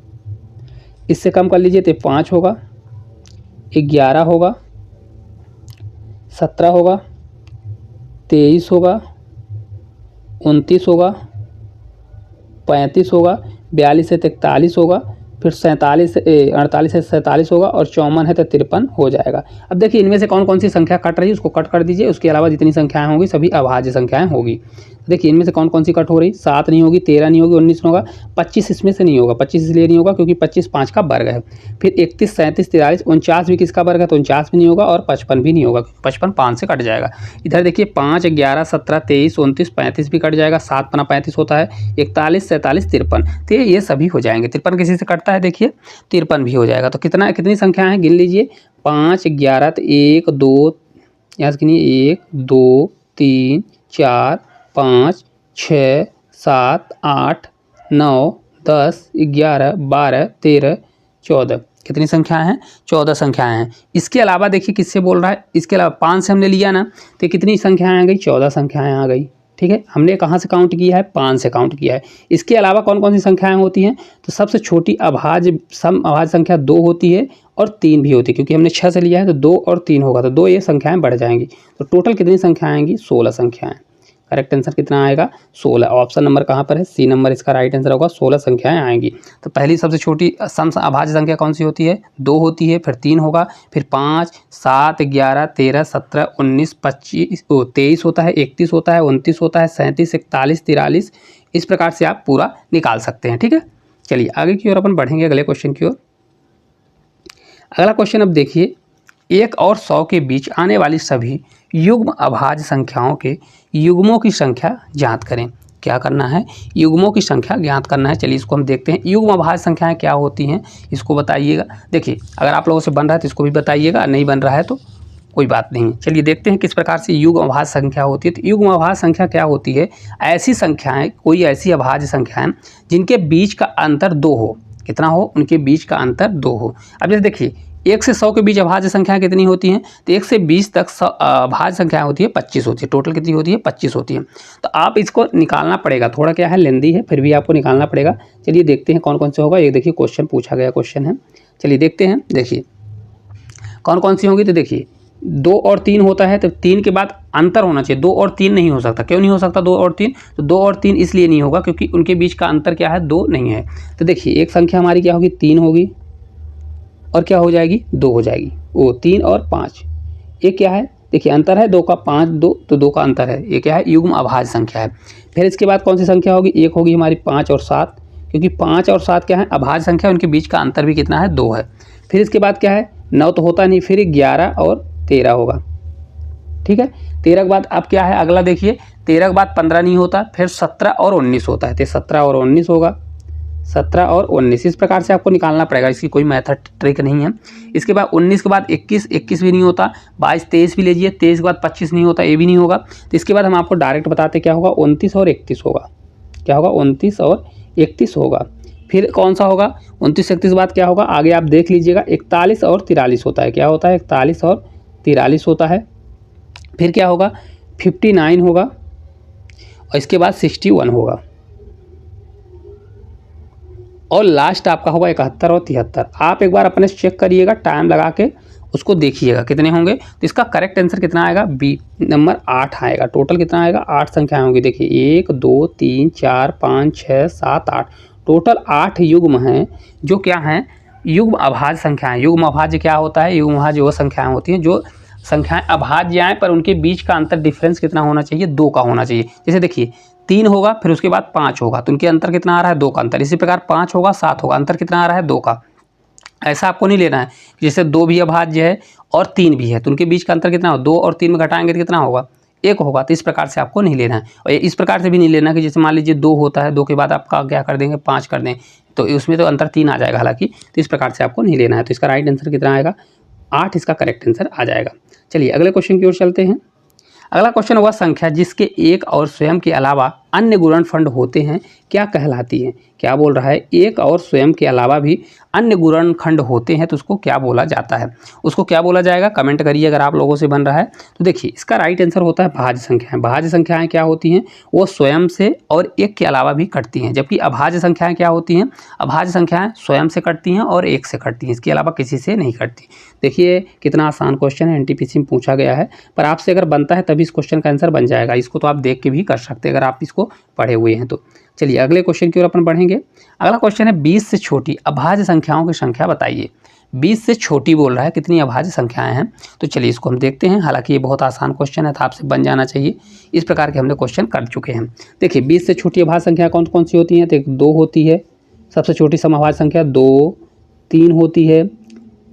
इससे कम कर लीजिए तो 5 होगा, 11 होगा, 17 होगा, 23 होगा, 29 होगा, 35 होगा, 42 से 43 होगा, फिर 48 से 47 होगा, और 54 है तो 53 हो जाएगा। अब देखिए इनमें से कौन कौन सी संख्या कट रही है उसको कट कर दीजिए। उसके अलावा जितनी संख्याएं होंगी सभी अभाज्य संख्याएं होगी। देखिए इनमें से कौन कौन सी कट हो रही, 7 नहीं होगी, 13 नहीं होगी, 19 नहीं होगा, 25 इसमें से नहीं होगा। 25 इसलिए नहीं होगा क्योंकि 25 5 का वर्ग है। फिर 31 37 43 49 भी किसका वर्ग है, तो 49 भी नहीं होगा, और 55 भी नहीं होगा, 55 5 से कट जाएगा। इधर देखिए 5 11 17 23 29 35 भी कट जाएगा, 7 पना 35 होता है, 41 47 53, तो ये सभी हो जाएंगे। 53 किसी से कटता है देखिए, 53 भी हो जाएगा। तो कितनी संख्या है गिन लीजिए, 5 11, तो 1 2 यहाँ से गिनिए 1 2 3 4 5 6 7 8 9 10 11 12 13 14, कितनी संख्याएं हैं 14 संख्याएं हैं। इसके अलावा देखिए किससे बोल रहा है, इसके अलावा 5 से हमने लिया ना, तो कितनी संख्याएं आ गई 14 संख्याएं आ गई। ठीक है, हमने कहाँ से काउंट किया है, 5 से काउंट किया है। इसके अलावा कौन कौन सी संख्याएं होती हैं, तो सबसे छोटी अभाज्य संख्या 2 होती है, और 3 भी होती है, क्योंकि हमने 6 से लिया है तो 2 और 3 होगा, तो 2 ये संख्याएं बढ़ जाएंगी। तो टोटल कितनी संख्याएं आएंगी? 16 संख्याएं। करेक्ट आंसर कितना आएगा? 16। ऑप्शन नंबर कहाँ पर है? सी नंबर इसका राइट आंसर होगा। 16 संख्याएं आएंगी। तो पहली सबसे छोटी सम अभाज्य संख्या कौन सी होती है? 2 होती है, फिर 3 होगा, फिर 5, 7, 11, 13, 17, 19, 25, 23 होता है, 31 होता है, 29 होता है, 37, 41, 43। इस प्रकार से आप पूरा निकाल सकते हैं। ठीक है, चलिए आगे की ओर अपन बढ़ेंगे अगले क्वेश्चन की ओर। अगला क्वेश्चन अब देखिए, 1 और 100 के बीच आने वाली सभी युग्म अभाज्य संख्याओं के युग्मों की संख्या ज्ञात करें। क्या करना है? युग्मों की संख्या ज्ञात करना है। चलिए इसको हम देखते हैं। युग्म अभाज्य संख्याएं क्या होती हैं इसको बताइएगा। देखिए अगर आप लोगों से बन रहा है तो इसको भी बताइएगा, नहीं बन रहा है तो कोई बात नहीं। चलिए देखते हैं किस प्रकार से युग्म अभाज्य संख्या होती है। तो युग्म अभाज्य संख्या क्या होती है? ऐसी संख्याएं, कोई ऐसी अभाज्य संख्याएं जिनके बीच का अंतर 2 हो। कितना हो? उनके बीच का अंतर 2 हो। अब जैसे देखिए 1 से 100 के बीच अभाज्य संख्याएं कितनी होती हैं? तो 1 से 20 तक अभाज्य संख्याएं होती है 25 होती है। टोटल कितनी होती है? 25 होती है। तो आप इसको निकालना पड़ेगा, थोड़ा क्या है लेंदी है, फिर भी आपको निकालना पड़ेगा। चलिए देखते हैं कौन कौन से होगा। ये देखिए क्वेश्चन पूछा गया क्वेश्चन है, चलिए देखते हैं। देखिए कौन कौन सी होंगी, तो देखिए 2 और 3 होता है, तो 3 के बाद अंतर होना चाहिए। 2 और 3 नहीं हो सकता। क्यों नहीं हो सकता 2 और 3? तो 2 और 3 इसलिए नहीं होगा क्योंकि उनके बीच का अंतर क्या है? 2 नहीं है। तो देखिए एक संख्या हमारी क्या होगी? 3 होगी, और क्या हो जाएगी? 2 हो जाएगी। वो 3 और 5, ये क्या है? देखिए अंतर है 2 का, 5 2, तो 2 का अंतर है। ये क्या है? युग्म अभाज्य संख्या है। फिर इसके बाद कौन सी संख्या होगी? एक होगी हमारी 5 और 7, क्योंकि 5 और 7 क्या है? अभाज्य संख्या, उनके बीच का अंतर भी कितना है? 2 है। फिर इसके बाद क्या है? 9 तो होता नहीं, फिर 11 और 13 होगा। ठीक है, 13 के बाद अब क्या है? अगला देखिए 13 के बाद 15 नहीं होता, फिर 17 और 19 होता है, तो 17 और 19 होगा। 17 और 19 इस प्रकार से आपको निकालना पड़ेगा, इसकी कोई मेथड ट्रिक नहीं है। इसके बाद 19 के बाद 21, 21 भी नहीं होता, 22, 23 भी लीजिए, 23 के बाद 25 नहीं होता, ये भी नहीं होगा। तो इसके बाद हम आपको डायरेक्ट बताते क्या होगा? 29 और 31 होगा। क्या होगा? 29 और 31 होगा। फिर कौन सा होगा? 29 31 बाद क्या होगा? आगे आप देख लीजिएगा, 41 और 43 होता है। क्या होता है? 41 और 43 होता है। फिर क्या होगा? 59 होगा, और इसके बाद 61 होगा, और लास्ट आपका होगा 71 और 73। आप एक बार अपने चेक करिएगा, टाइम लगा के उसको देखिएगा कितने होंगे। तो इसका करेक्ट आंसर कितना आएगा? बी नंबर 8 आएगा। टोटल कितना आएगा? 8 संख्याएं होंगी। देखिए 1 2 3 4 5 6 7 8, टोटल 8 युग्म हैं जो क्या हैं? युग्म अभाज्य संख्याएं। युग्म अभाज्य क्या होता है? युग्म अभाज्य वो संख्याएं होती हैं जो संख्याएं अभाज्य आएँ पर उनके बीच का अंतर डिफरेंस कितना होना चाहिए? 2 का होना चाहिए। जैसे देखिए 3 होगा, फिर उसके बाद 5 होगा, तो उनके अंतर कितना आ रहा है? 2 का अंतर। इसी प्रकार 5 होगा, 7 होगा, अंतर कितना आ रहा है? 2 का। ऐसा आपको नहीं लेना है जैसे 2 भी अभाज्य है और 3 भी है, तो उनके बीच का अंतर कितना हो? 2 और 3 में घटाएंगे तो कितना होगा? 1 होगा। तो इस प्रकार से आपको नहीं लेना है। और इस प्रकार से भी नहीं लेना कि जैसे मान लीजिए 2 होता है, 2 के बाद आपका क्या कर देंगे? 5 कर दें, तो उसमें तो अंतर 3 आ जाएगा हालांकि। तो इस प्रकार से आपको नहीं लेना है। तो इसका राइट आंसर कितना आएगा? 8 इसका करेक्ट आंसर आ जाएगा। चलिए अगले क्वेश्चन की ओर चलते हैं। अगला क्वेश्चन वह संख्या जिसके एक और स्वयं के अलावा अन्य गुणनखंड होते हैं क्या कहलाती है? क्या बोल रहा है? एक और स्वयं के अलावा भी अन्य गुणनखंड होते हैं तो उसको क्या बोला जाता है? उसको क्या बोला जाएगा? कमेंट करिए अगर आप लोगों से बन रहा है तो। देखिए इसका राइट आंसर होता है भाज्य संख्याएं। भाज्य संख्याएं क्या होती हैं? वो स्वयं से और एक के अलावा भी कटती हैं, जबकि अभाज्य संख्याएं क्या होती हैं? अभाज्य संख्याएं स्वयं से कटती हैं और एक से कटती हैं, इसके अलावा किसी से नहीं कटती। देखिए कितना आसान क्वेश्चन है, एनटीपीसी में पूछा गया है, पर आपसे अगर बनता है तभी इस क्वेश्चन का आंसर बन जाएगा। इसको तो आप देख के भी कर सकते हैं अगर आप इसको पढ़े हुए हैं तो। चलिए अगले क्वेश्चन की ओर अपन बढ़ेंगे। अगला क्वेश्चन है 20 से छोटी अभाज्य संख्याओं की संख्या बताइए। 20 से छोटी बोल रहा है, कितनी अभाज्य संख्याएं हैं? तो चलिए इसको हम देखते हैं। हालांकि ये बहुत आसान क्वेश्चन है तो आपसे बन जाना चाहिए। इस प्रकार के हमने क्वेश्चन कर चुके हैं। देखिए 20 से छोटी अभाज्य संख्या कौन कौन सी होती हैं? तो 2 होती है सबसे छोटी समअभाज्य संख्या, 2, 3 होती है,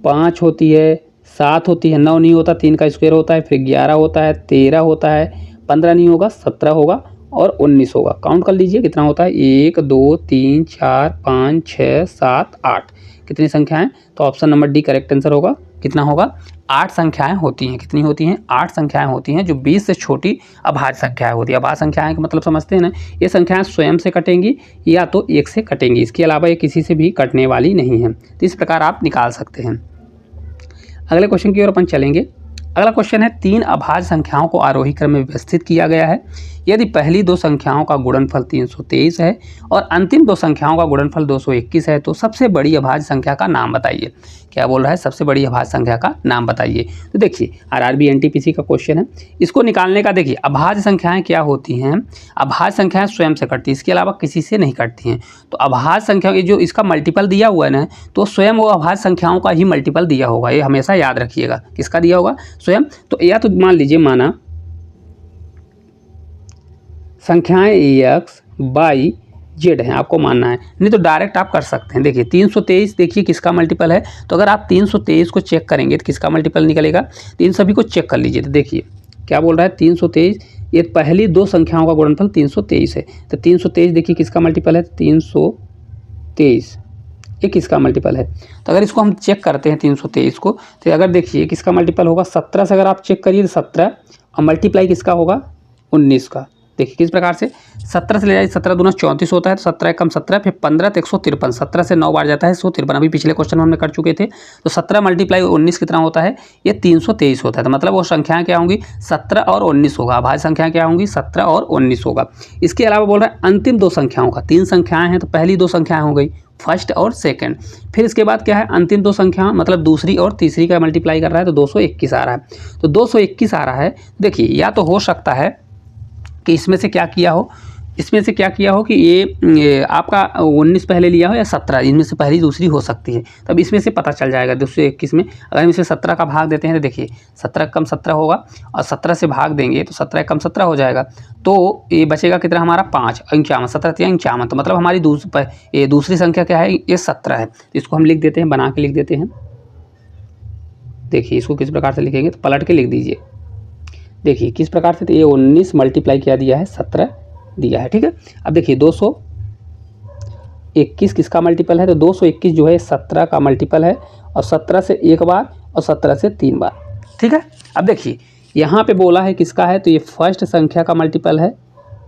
5 होती है, 7 होती है, 9 नहीं होता, 3 का स्क्वायर होता है, फिर 11 होता है, 13 होता है, 15 नहीं होगा, 17 होगा और 19 होगा। काउंट कर लीजिए कितना होता है? 1 2 3 4 5 6 7 8। कितनी संख्याएं? तो option number D correct answer होगा। कितना होगा? 8 संख्याएं होती हैं। कितनी होती हैं? 8 संख्याएं होती हैं जो 20 से छोटी अभाज्य संख्याएं होती है। अभाज्य संख्याएं का मतलब समझते हैं ना, ये संख्याएं स्वयं से कटेंगी या तो एक से कटेंगी, इसके अलावा ये किसी से भी कटने वाली नहीं है। तो इस प्रकार आप निकाल सकते हैं। अगले क्वेश्चन की ओर अपन चलेंगे। अगला क्वेश्चन है 3 अभाज्य संख्याओं को आरोही क्रम में व्यवस्थित किया गया है। यदि पहली दो संख्याओं का गुणनफल 323 है और अंतिम दो संख्याओं का गुणनफल 221 है तो सबसे बड़ी अभाज्य संख्या का नाम बताइए। क्या बोल रहा है? सबसे बड़ी अभाज्य संख्या का नाम बताइए। तो देखिए आरआरबी एनटीपीसी का क्वेश्चन है, इसको निकालने का देखिए अभाज्य संख्याएं क्या होती हैं, अभाज्य संख्याएं स्वयं से कटती हैं, इसके अलावा किसी से नहीं कटती हैं। तो अभाज्य संख्या ये जो इसका मल्टीपल दिया हुआ है ना, तो स्वयं वो अभाज्य संख्याओं का ही मल्टीपल दिया होगा, ये हमेशा याद रखिएगा। किसका दिया होगा? स्वयं। तो या तो मान लीजिए माना संख्याएं एक्स बाई जेड हैं, आपको मानना है, नहीं तो डायरेक्ट आप कर सकते हैं। देखिए 323 देखिए किसका मल्टीपल है, तो अगर आप 323 को चेक करेंगे तो किसका मल्टीपल निकलेगा? तो इन सभी को चेक कर लीजिए। तो देखिए क्या बोल रहा है, 323, ये पहली दो संख्याओं का गुणनफल 323 है। तो 323 देखिए किसका मल्टीपल है? 323 ये किसका मल्टीपल है? तो अगर इसको हम चेक करते हैं 323 को, तो अगर देखिए किसका मल्टीपल होगा? 17 से अगर आप चेक करिए तो 17 और मल्टीप्लाई किसका होगा? 19 का। देखिए किस प्रकार से 17 से ले जाइए, 17 दूना 34 होता है, तो 17 कम 17 फिर 15 तो 153, 17 से 9 बार जाता है 153। अभी पिछले क्वेश्चन में हमने कर चुके थे। तो 17 मल्टीप्लाई 19 कितना होता है? ये 323 होता है। तो मतलब वो संख्याएं क्या होंगी? 17 और 19 होगा। अभाज्य संख्याएं क्या होंगी? 17 और 19 होगा। इसके अलावा बोल रहा है अंतिम दो संख्याओं का, 3 संख्याएं हैं तो पहली दो संख्याएं हो गई फर्स्ट और सेकंड, फिर इसके बाद क्या है? अंतिम दो संख्या मतलब दूसरी और तीसरी का मल्टीप्लाई कर रहा है तो 221 आ रहा है। तो 221 आ रहा है। देखिए या तो हो सकता है कि इसमें से क्या किया हो, इसमें से क्या किया हो कि ये आपका 19 पहले लिया हो या 17, इनमें से पहली दूसरी हो सकती है। तब इसमें से पता चल जाएगा 221 में। अगर हम इसे 17 का भाग देते हैं तो देखिए 17 कम 17 होगा और 17 से भाग देंगे तो 17 कम 17 हो जाएगा। तो ये बचेगा कितना हमारा? 5, 51, 17 51। तो मतलब हमारी दूसरी संख्या क्या है? ये 17 है। तो इसको हम लिख देते हैं, बना के लिख देते हैं। देखिए इसको किस प्रकार से लिखेंगे, तो पलट के लिख दीजिए। देखिए किस प्रकार से, तो ये 19 मल्टीप्लाई क्या दिया है? 17 दिया है। ठीक है। अब देखिए 221 किसका मल्टीपल है? तो 221 जो है 17 का मल्टीपल है और 17 से एक बार और 17 से 3 बार। ठीक है। अब देखिए यहाँ पे बोला है किसका है, तो ये फर्स्ट संख्या का मल्टीपल है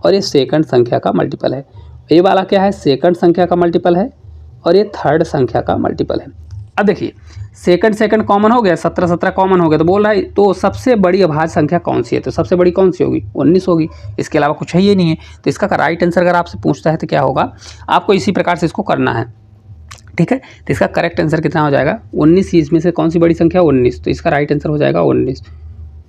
और ये सेकंड संख्या का मल्टीपल है। ये वाला क्या है? सेकंड संख्या का मल्टीपल है और ये थर्ड संख्या का मल्टीपल है। अब देखिए सेकंड कॉमन हो गया, 17 कॉमन हो गया, तो बोल रहा है तो सबसे बड़ी अभाज्य संख्या कौन सी है? तो सबसे बड़ी कौन सी होगी? 19 होगी। इसके अलावा कुछ है ही नहीं है। तो इसका राइट आंसर अगर आपसे पूछता है तो क्या होगा? आपको इसी प्रकार से इसको करना है। ठीक है। तो इसका करेक्ट आंसर कितना हो जाएगा? 19। इसमें से कौन सी बड़ी संख्या? 19। तो इसका राइट आंसर हो जाएगा 19।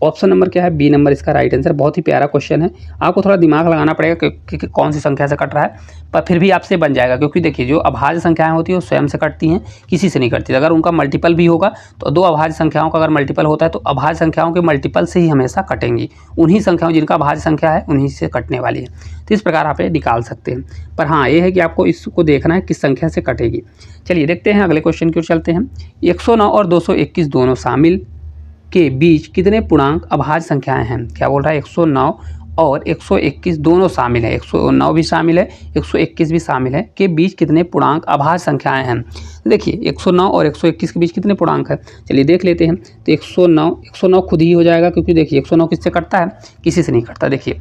ऑप्शन नंबर क्या है? बी नंबर इसका राइट आंसर। बहुत ही प्यारा क्वेश्चन है, आपको थोड़ा दिमाग लगाना पड़ेगा कि कौन सी संख्या से कट रहा है, पर फिर भी आपसे बन जाएगा। क्योंकि देखिए जो अभाज्य संख्याएं होती हैं वो स्वयं से कटती हैं, किसी से नहीं कटती। अगर उनका मल्टीपल भी होगा तो दो अभाज्य संख्याओं का अगर मल्टीपल होता है तो अभाज्य संख्याओं के मल्टीपल से ही हमेशा कटेंगी। उन्हीं संख्याओं जिनका अभाज्य संख्या है उन्हीं से कटने वाली है। तो इस प्रकार आप ये निकाल सकते हैं। पर हाँ ये है कि आपको इसको देखना है किस संख्या से कटेगी। चलिए देखते हैं अगले क्वेश्चन की ओर चलते हैं। 109 और 221 दोनों शामिल के बीच कितने पूर्णांक अभाज्य संख्याएं हैं? क्या बोल रहा है? 109 और 121 दोनों शामिल है, 109 भी शामिल है, 121 भी शामिल है, के बीच कितने पूर्णांक अभाज्य संख्याएं हैं? देखिए 109 और 121 के बीच कितने पूर्णांक है? चलिए देख लेते हैं। तो 109 खुद ही हो जाएगा, क्योंकि देखिए 109 किससे कटता है? किसी से नहीं कटता। देखिए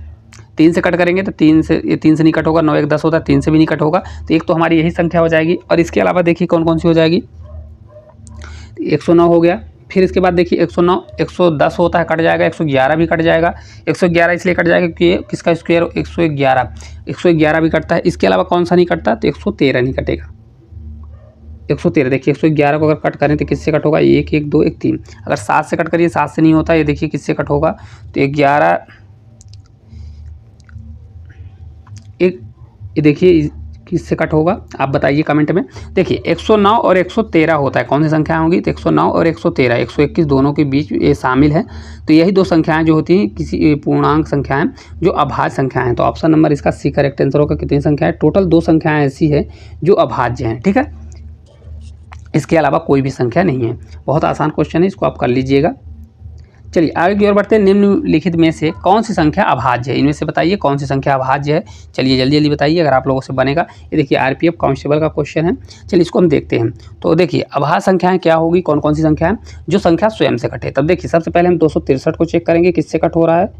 3 से कट करेंगे तो 3 से नहीं कट होगा, 9 1 10 होता है, 3 से भी नहीं कट होगा। तो एक तो हमारी यही संख्या हो जाएगी। और इसके अलावा देखिए कौन कौन सी हो जाएगी? 109 हो गया, फिर इसके बाद देखिए 109 110 होता है, कट जाएगा, 111 भी कट जाएगा। 111 इसलिए कट जाएगा क्योंकि किसका स्क्वायर 111 भी कटता है। इसके अलावा कौन सा नहीं कटता? तो 113 नहीं कटेगा। 113 देखिए 111 को अगर कट करें तो किससे कट होगा? 1 1 2 1 3। अगर 7 से कट करिए 7 से नहीं होता। ये देखिए किससे कट होगा? तो 11 ये देखिए किससे कट होगा? आप बताइए कमेंट में। देखिए 109 और 113 होता है, कौन सी संख्या होंगी? तो 109 और 113, 121 दोनों के बीच ये शामिल है। तो यही दो संख्याएं जो होती हैं किसी पूर्णांक संख्याएं जो अभाज्य संख्याएं हैं। तो ऑप्शन नंबर इसका सी करेक्ट आंसर होगा। कितनी संख्याएं? टोटल 2 संख्याएं ऐसी है जो अभाज्य हैं। ठीक है, इसके अलावा कोई भी संख्या नहीं है। बहुत आसान क्वेश्चन है, इसको आप कर लीजिएगा। चलिए आगे की ओर बढ़ते हैं। निम्नलिखित में से कौन सी संख्या अभाज्य है? इनमें से बताइए कौन सी संख्या अभाज्य है। चलिए जल्दी जल्दी बताइए, अगर आप लोगों से बनेगा। ये देखिए आरपीएफ कांस्टेबल का क्वेश्चन है। चलिए इसको हम देखते हैं। तो देखिए अभाज्य संख्याएं क्या होगी? कौन कौन सी संख्या है? जो संख्या स्वयं से कटे। तब देखिए सबसे पहले हम 263 को चेक करेंगे किससे कट हो रहा है।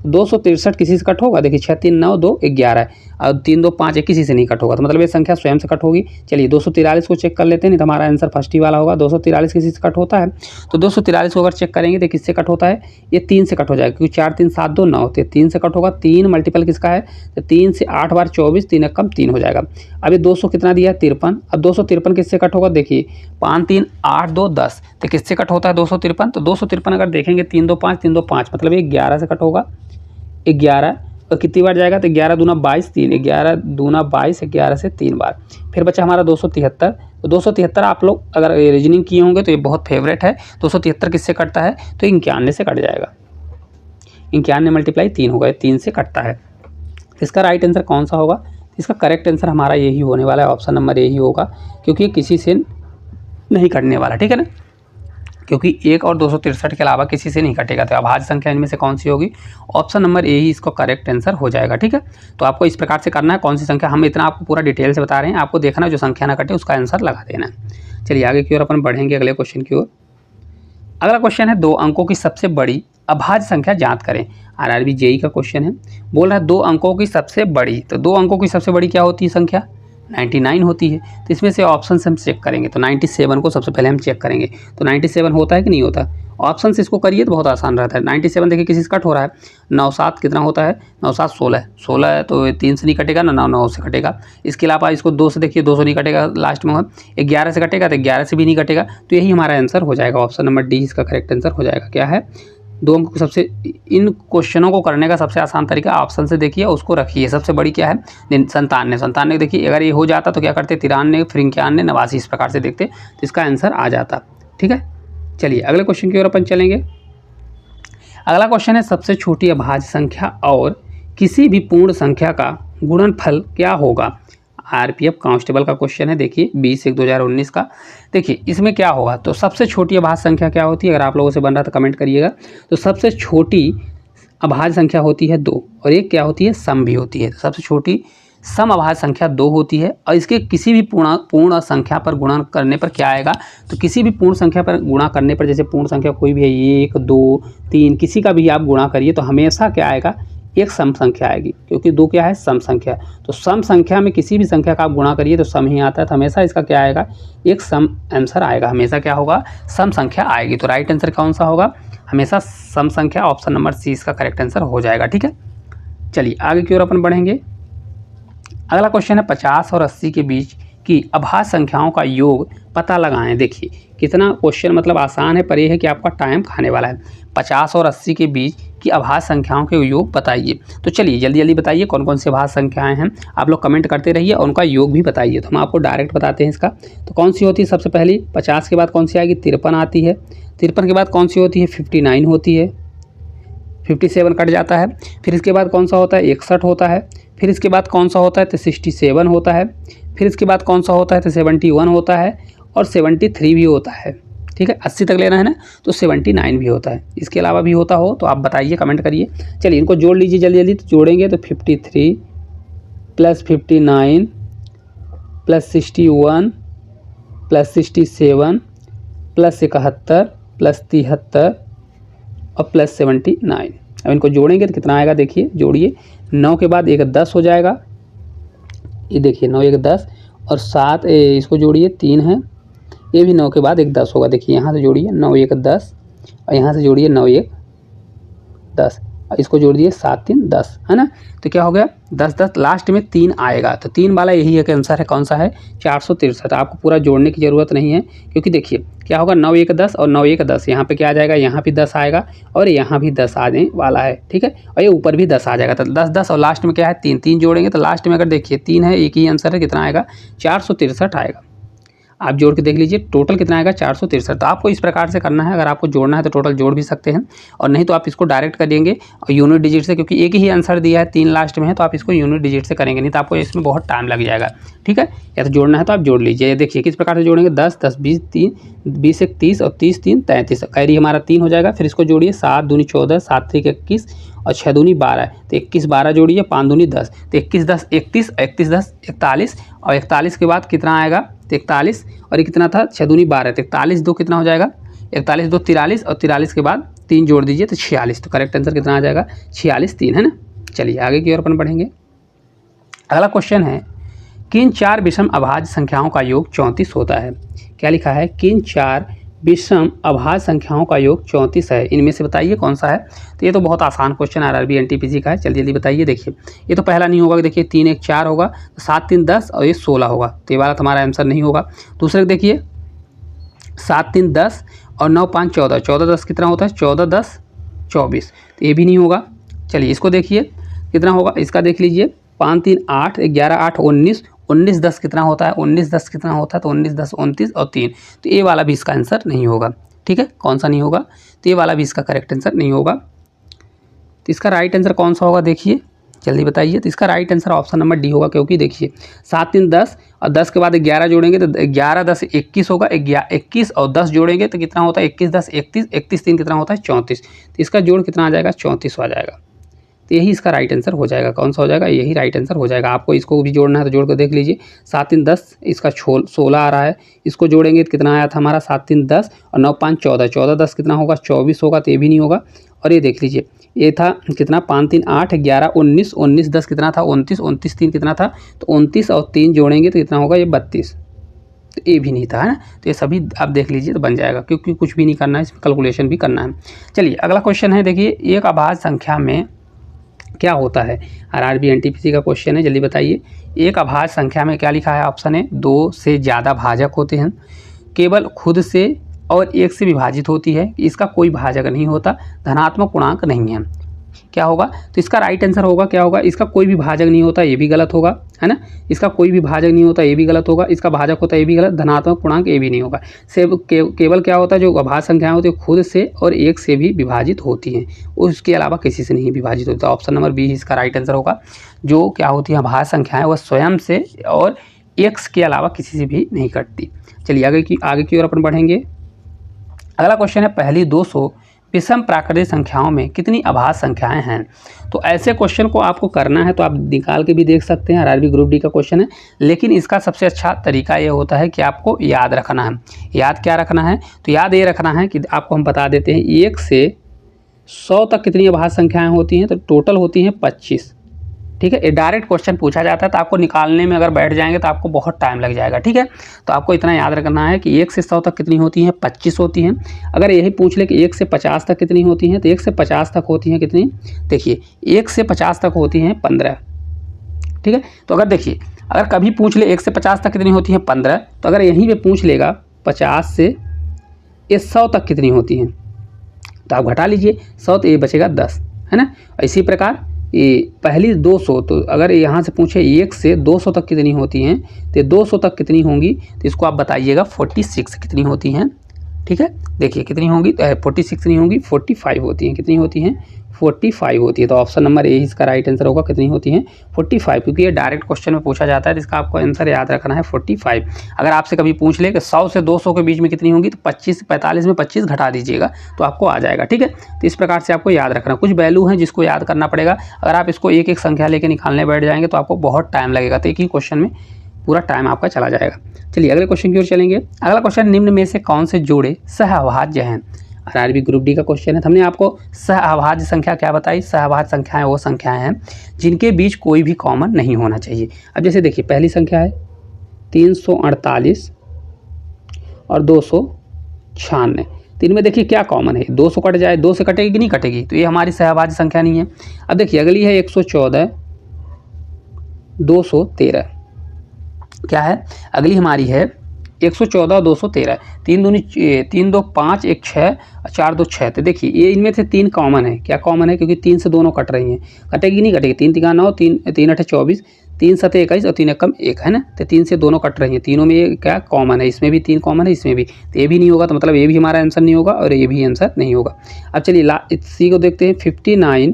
263 किसी से कट होगा, देखिए 6 3 9 2 11 और 3 2 5 1 किसी से नहीं कट होगा, तो मतलब ये संख्या स्वयं से कट होगी। चलिए 243 को चेक कर लेते हैं, नहीं तो हमारा आंसर फर्स्ट ही वाला होगा। 243 किसी से कट होता है, तो 243 को अगर चेक करेंगे तो किससे कट होता है, ये 3 से कट हो जाएगा, क्योंकि 4 3 7 2 9 तो 3 से कट होगा। 3 मल्टीपल किसका है, तो 3 से 8 बार 24, 3 कम 3 हो जाएगा। अब ये 200 कितना दिया है, 53। अब 253 किससे कट होगा, देखिए 5 3 8 2 10, तो किससे कट होता है 253, तो 253 अगर देखेंगे 3 2 5 3 2 5, मतलब ये 11 से कट होगा। 11 और कितनी बार जाएगा, तो 11 दूना 22 3, 11 दूना 22, 11 से 3 बार। फिर बचा हमारा 273, तो 273 आप लोग अगर रीजनिंग किए होंगे तो ये बहुत फेवरेट है। 273 किससे कटता है, तो 91 से कट जाएगा। 91 मल्टीप्लाई 3 होगा, 3 से कटता है। इसका राइट आंसर कौन सा होगा, इसका करेक्ट आंसर हमारा यही होने वाला है, ऑप्शन नंबर यही होगा, क्योंकि ये किसी से नहीं कटने वाला, ठीक है ना, क्योंकि 1 और 263 के अलावा किसी से नहीं कटेगा। तो अभाज्य संख्या इनमें से कौन सी होगी, ऑप्शन नंबर ए ही इसको करेक्ट आंसर हो जाएगा, ठीक है। तो आपको इस प्रकार से करना है, कौन सी संख्या, हम इतना आपको पूरा डिटेल से बता रहे हैं, आपको देखना है जो संख्या ना कटे उसका आंसर लगा देना है। चलिए आगे की ओर अपन बढ़ेंगे अगले क्वेश्चन की ओर। अगला क्वेश्चन है 2 अंकों की सबसे बड़ी अभाज्य संख्या ज्ञात करें। आरआरबी जेई का क्वेश्चन है, बोल रहा है 2 अंकों की सबसे बड़ी, तो 2 अंकों की सबसे बड़ी क्या होती है संख्या, 99 होती है। तो इसमें से ऑप्शन से हम चेक करेंगे, तो 97 को सबसे पहले हम चेक करेंगे, तो 97 होता है कि नहीं होता, ऑप्शन से इसको करिए तो बहुत आसान रहता है। 97 देखिए किसी से कट हो रहा है, 9 7 कितना होता है, 9 7 16, 16 है तो 3 से नहीं कटेगा ना, 9 9 से कटेगा। इसके अलावा इसको 2 से देखिए, 2 से नहीं कटेगा, लास्ट में 11 से कटेगा, तो 11 से भी नहीं कटेगा, तो यही हमारा आंसर हो जाएगा, ऑप्शन नंबर डी इसका करेक्ट आंसर हो जाएगा। क्या है, 2 अंकों सबसे, इन क्वेश्चनों को करने का सबसे आसान तरीका ऑप्शन से देखिए, उसको रखिए। सबसे बड़ी क्या है, 97 देखिए, अगर ये हो जाता तो क्या करते, 93 फिर 91 89, इस प्रकार से देखते तो इसका आंसर आ जाता, ठीक है। चलिए अगले क्वेश्चन की ओर अपन चलेंगे। अगला क्वेश्चन है सबसे छोटी अभाज्य संख्या और किसी भी पूर्ण संख्या का गुणनफल क्या होगा। आरपीएफ कांस्टेबल का क्वेश्चन है, देखिए 20/1/2019 का। देखिए इसमें क्या होगा, तो सबसे छोटी अभाज्य संख्या क्या होती है, अगर आप लोगों से बन रहा तो कमेंट करिएगा। तो सबसे छोटी अभाज्य संख्या होती है 2, और एक क्या होती है, सम भी होती है। तो सबसे छोटी सम अभाज्य संख्या 2 होती है, और इसके किसी भी पूर्ण संख्या पर गुणा करने पर क्या आएगा, तो किसी भी पूर्ण संख्या पर गुणा करने पर, जैसे पूर्ण संख्या कोई भी है 1 2 3, किसी का भी आप गुणा करिए तो हमेशा क्या आएगा, एक सम संख्या आएगी, क्योंकि 2 क्या है, सम संख्या। तो सम संख्या में किसी भी संख्या का आप गुणा करिए तो सम ही आता है, तो हमेशा इसका क्या आएगा, एक सम आंसर आएगा, हमेशा क्या होगा, सम संख्या आएगी। तो राइट आंसर कौन सा होगा, हमेशा सम संख्या, ऑप्शन नंबर सी इसका करेक्ट आंसर हो जाएगा, ठीक है। चलिए आगे की ओर अपन बढ़ेंगे। अगला क्वेश्चन है 50 और 80 के बीच की अभाज्य संख्याओं का योग पता लगाएं। देखिए कितना क्वेश्चन मतलब आसान है, पर यह है कि आपका टाइम खाने वाला है। 50 और 80 के बीच की अभाज्य संख्याओं के योग बताइए। तो चलिए जल्दी जल्दी बताइए कौन कौन सी अभाज्य संख्याएं हैं, आप लोग कमेंट करते रहिए और उनका योग भी बताइए। तो हम आपको डायरेक्ट बताते हैं इसका। तो कौन सी होती है सबसे पहली, 50 के बाद कौन सी आएगी, 53 आती है। 53 के बाद कौन सी होती है, 59 होती है। 57 कट जाता है। फिर इसके बाद कौन सा होता है, 61 होता है। फिर इसके बाद कौन सा होता है, तो 67 होता है। फिर इसके बाद कौन सा होता है, तो 71 होता है और 73 भी होता है, ठीक है। 80 तक लेना है ना, तो 79 भी होता है। इसके अलावा भी होता हो तो आप बताइए, कमेंट करिए। चलिए इनको जोड़ लीजिए जल्दी जल्दी। तो जोड़ेंगे तो 53 + 59 + 61 + 67 + 71 + 73 और +79। अब इनको जोड़ेंगे तो कितना आएगा, देखिए जोड़िए। 9 के बाद एक 10 हो जाएगा, ये देखिए 9 1 10 और 7 इसको जोड़िए 3 है, ये भी 9 के बाद एक 10 होगा। देखिए यहाँ से जोड़िए 9 1 10 और यहाँ से जोड़िए 9 1 10 और इसको जोड़ दिए 7 3 10, है ना। तो क्या हो गया 10 10, लास्ट में 3 आएगा। तो 3 वाला यही है कि आंसर है, कौन सा है, 463। आपको पूरा जोड़ने की ज़रूरत नहीं है, क्योंकि देखिए क्या होगा, 9 1 10 और 9 1 10, यहाँ पे क्या आ जाएगा, यहाँ भी 10 आएगा और यहाँ भी 10 आने वाला है, ठीक है। और ये ऊपर भी 10 आ जाएगा। तो 10 10 और लास्ट में क्या है, 3 3 जोड़ेंगे तो लास्ट में अगर देखिए 3 है, एक ही आंसर है, कितना आएगा, 463 आएगा। आप जोड़ के देख लीजिए टोटल कितना आएगा, 463। तो आपको इस प्रकार से करना है, अगर आपको जोड़ना है तो टोटल जोड़ भी सकते हैं, और नहीं तो आप इसको डायरेक्ट करेंगे और यूनिट डिजिट से, क्योंकि एक ही आंसर दिया है, 3 लास्ट में है, तो आप इसको यूनिट डिजिट से करेंगे, नहीं तो आपको इसमें बहुत टाइम लग जाएगा, ठीक है। या तो जोड़ना है तो आप जोड़ लीजिए। देखिए किस प्रकार से जोड़ेंगे, 10 10 20 3 20 1 30 और 30 3 33, कैरी हमारा 3 हो जाएगा। फिर इसको जोड़िए, 7 दूनी 14 7 3 21 और 6 दूनी 12, तो 21 12 जोड़िए, 5 दूनी 10, तो 21 10 31 31 10 41 और 41 के बाद कितना आएगा, 43 और ये कितना था, 6 दूनी 12, तो 41 2 कितना हो जाएगा, 41 2 43 और 43 के बाद 3 जोड़ दीजिए तो 46। तो करेक्ट आंसर कितना आ जाएगा 46 3 है ना। चलिए आगे की ओर अपन बढ़ेंगे। अगला क्वेश्चन है किन 4 विषम अभाज्य संख्याओं का योग 34 होता है। क्या लिखा है, किन 4 विषम अभाज्य संख्याओं का योग 34 है, इनमें से बताइए कौन सा है। तो ये तो बहुत आसान क्वेश्चन आरआरबी एनटीपीसी का है। जल्दी जल्दी बताइए। देखिए ये तो पहला नहीं होगा, देखिए 3 1 4 होगा, तो 7 3 10 और ये 16 होगा, तो ये वाला तुम्हारा आंसर नहीं होगा। दूसरे देखिए 7 3 10 और 9 5 14, 14 10 कितना होता है 14 10 24, तो ये भी नहीं होगा। चलिए इसको देखिए कितना होगा, इसका देख लीजिए 5 3 8 11 8 19, 19 10 कितना होता है 19 10 कितना होता है, तो 19 10 29 और 3, तो ये वाला भी इसका आंसर नहीं होगा। ठीक है, कौन सा नहीं होगा, तो ये वाला भी इसका करेक्ट आंसर नहीं होगा। तो इसका राइट आंसर कौन सा होगा देखिए, जल्दी बताइए। तो इसका right answer option number D होगा, क्योंकि देखिए 7 3 10 और 10 के बाद 11 जोड़ेंगे तो 11 10 21 होगा, 21 और 10 जोड़ेंगे तो कितना होता है 21 10 31, 31 3 कितना होता है 34, तो इसका जोड़ कितना आ जाएगा 34 आ जाएगा। तो यही इसका राइट आंसर हो जाएगा। कौन सा हो जाएगा, यही राइट आंसर हो जाएगा। आपको इसको भी जोड़ना है तो जोड़ कर देख लीजिए। 7 3 10 इसका 16 आ रहा है, इसको जोड़ेंगे तो कितना आया था हमारा 7 3 10 और 9 5 14, 14 10 कितना होगा 24 होगा, तो ये भी नहीं होगा। और ये देख लीजिए ये था कितना 5 3 8 11 19, 19 10 कितना था 29, 29 3 कितना था, तो 29 और 3 जोड़ेंगे तो कितना होगा ये 32, तो ये भी नहीं था, है ना। तो ये सभी आप देख लीजिए तो बन जाएगा, क्योंकि कुछ भी नहीं करना है, इसमें कैलकुलेशन भी करना है। चलिए अगला क्वेश्चन है, देखिए एक अभाज्य संख्या में क्या होता है। आरआरबी एनटीपीसी का क्वेश्चन है, जल्दी बताइए। एक अभाज्य संख्या में क्या लिखा है, ऑप्शन है 2 से ज़्यादा भाजक होते हैं, केवल खुद से और 1 से विभाजित होती है, इसका कोई भाजक नहीं होता, धनात्मक पूर्णांक नहीं है। क्या होगा, तो इसका राइट आंसर होगा क्या होगा, इसका कोई भी भाजक नहीं होता, ये भी गलत होगा, है ना। इसका कोई भी भाजक नहीं होता, ये भी गलत होगा। इसका भाजक होता है, ये भी गलत। धनात्मक पूर्णांक ये भी नहीं होगा। केवल क्या होता है, जो अभाज्य संख्याएं होती है खुद से और 1 से भी विभाजित होती हैं, उसके अलावा किसी से नहीं विभाजित होता। ऑप्शन नंबर बी इसका राइट आंसर होगा। जो क्या होती है अभाज्य संख्याएं, वह स्वयं से और x के अलावा किसी से भी नहीं कटती। चलिए आगे की ओर अपन बढ़ेंगे। अगला क्वेश्चन है, पहली 200 विषम प्राकृतिक संख्याओं में कितनी अभाज्य संख्याएं हैं। तो ऐसे क्वेश्चन को आपको करना है तो आप निकाल के भी देख सकते हैं, आरआरबी ग्रुप डी का क्वेश्चन है, लेकिन इसका सबसे अच्छा तरीका ये होता है कि आपको याद रखना है। याद क्या रखना है, तो याद ये रखना है कि आपको हम बता देते हैं 1 से 100 तक कितनी अभाज्य संख्याएँ होती हैं, तो टोटल होती हैं 25। ठीक है, ये डायरेक्ट क्वेश्चन पूछा जाता है, तो आपको निकालने में अगर बैठ जाएंगे तो आपको बहुत टाइम लग जाएगा। ठीक है, तो आपको इतना याद रखना है कि 1 से 100 तक कितनी होती हैं 25 होती हैं। अगर यही पूछ ले कि 1 से 50 तक कितनी होती हैं, तो 1 से 50 तक होती हैं कितनी, देखिए 1 से 50 तक होती हैं 15। ठीक है, तो अगर देखिए अगर कभी पूछ ले 1 से 50 तक कितनी होती हैं 15, तो अगर यहीं पर पूछ लेगा 50 से 100 तक कितनी होती हैं, तो आप घटा लीजिए 100, तो ये बचेगा 10, है ना। इसी प्रकार ये पहली 200, तो अगर यहाँ से पूछे 1 से 200 तक कितनी होती हैं, तो 200 तक कितनी होंगी, तो इसको आप बताइएगा 46 कितनी होती हैं। ठीक है, देखिए कितनी होंगी, 46 नहीं होंगी 45 होती हैं। कितनी होती हैं 45 होती है। तो ऑप्शन नंबर ए इसका राइट आंसर होगा, कितनी होती हैं 45, क्योंकि ये डायरेक्ट क्वेश्चन में पूछा जाता है, जिसका आपको आंसर याद रखना है 45। अगर आपसे कभी पूछ ले कि 100 से 200 के बीच में कितनी होंगी, तो 25 से 45 में 25 घटा दीजिएगा तो आपको आ जाएगा। ठीक है, तो इस प्रकार से आपको याद रखना। कुछ वैल्यू हैं जिसको याद करना पड़ेगा, अगर आप इसको एक एक संख्या लेकर निकालने बैठ जाएंगे तो आपको बहुत टाइम लगेगा, तो एक ही क्वेश्चन में पूरा टाइम आपका चला जाएगा। चलिए अगले क्वेश्चन की ओर चलेंगे। अगला क्वेश्चन, निम्न में से कौन से जोड़े सहअभाज्य हैं। आरआरबी ग्रुप डी का क्वेश्चन है। हमने आपको सहअभाज्य संख्या क्या बताई, सहअभाज्य संख्याएं वो संख्याएं हैं जिनके बीच कोई भी कॉमन नहीं होना चाहिए। अब जैसे देखिए पहली संख्या है 348 और 296, तो इनमें देखिए क्या कॉमन है, 200 कट जाए, 2 से कटेगी कि नहीं कटेगी, तो ये हमारी सहअभाज्य संख्या नहीं है। अब देखिए अगली है 114 213, क्या है अगली हमारी है 114 213, 3 2 5 1 6 4 2 6, तो देखिए ये इनमें से 3 कॉमन है। क्या कॉमन है, क्योंकि 3 से दोनों कट रही हैं, कटेगी नहीं कटेगी, 3 3 9, 3 8 24, 3 7 21 और 3 1 1, है ना। तो 3 से दोनों कट रही हैं, तीनों में ये क्या कॉमन है, इसमें भी 3 कॉमन है, इसमें भी, तो ये भी नहीं होगा, तो मतलब ये भी हमारा आंसर नहीं होगा और ये भी आंसर नहीं होगा। अब चलिए सी को देखते हैं 59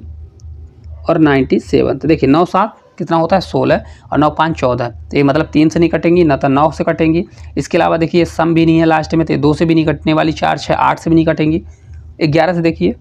और 97, तो देखिए 9 7 कितना होता है 16 और 9 5 14, तो ये मतलब 3 से नहीं कटेंगी, ना तो 9 से कटेंगी। इसके अलावा देखिए सम भी नहीं है लास्ट में, तो 2 से भी नहीं कटने वाली, 4 6 8 से भी नहीं कटेंगी, 11 से देखिए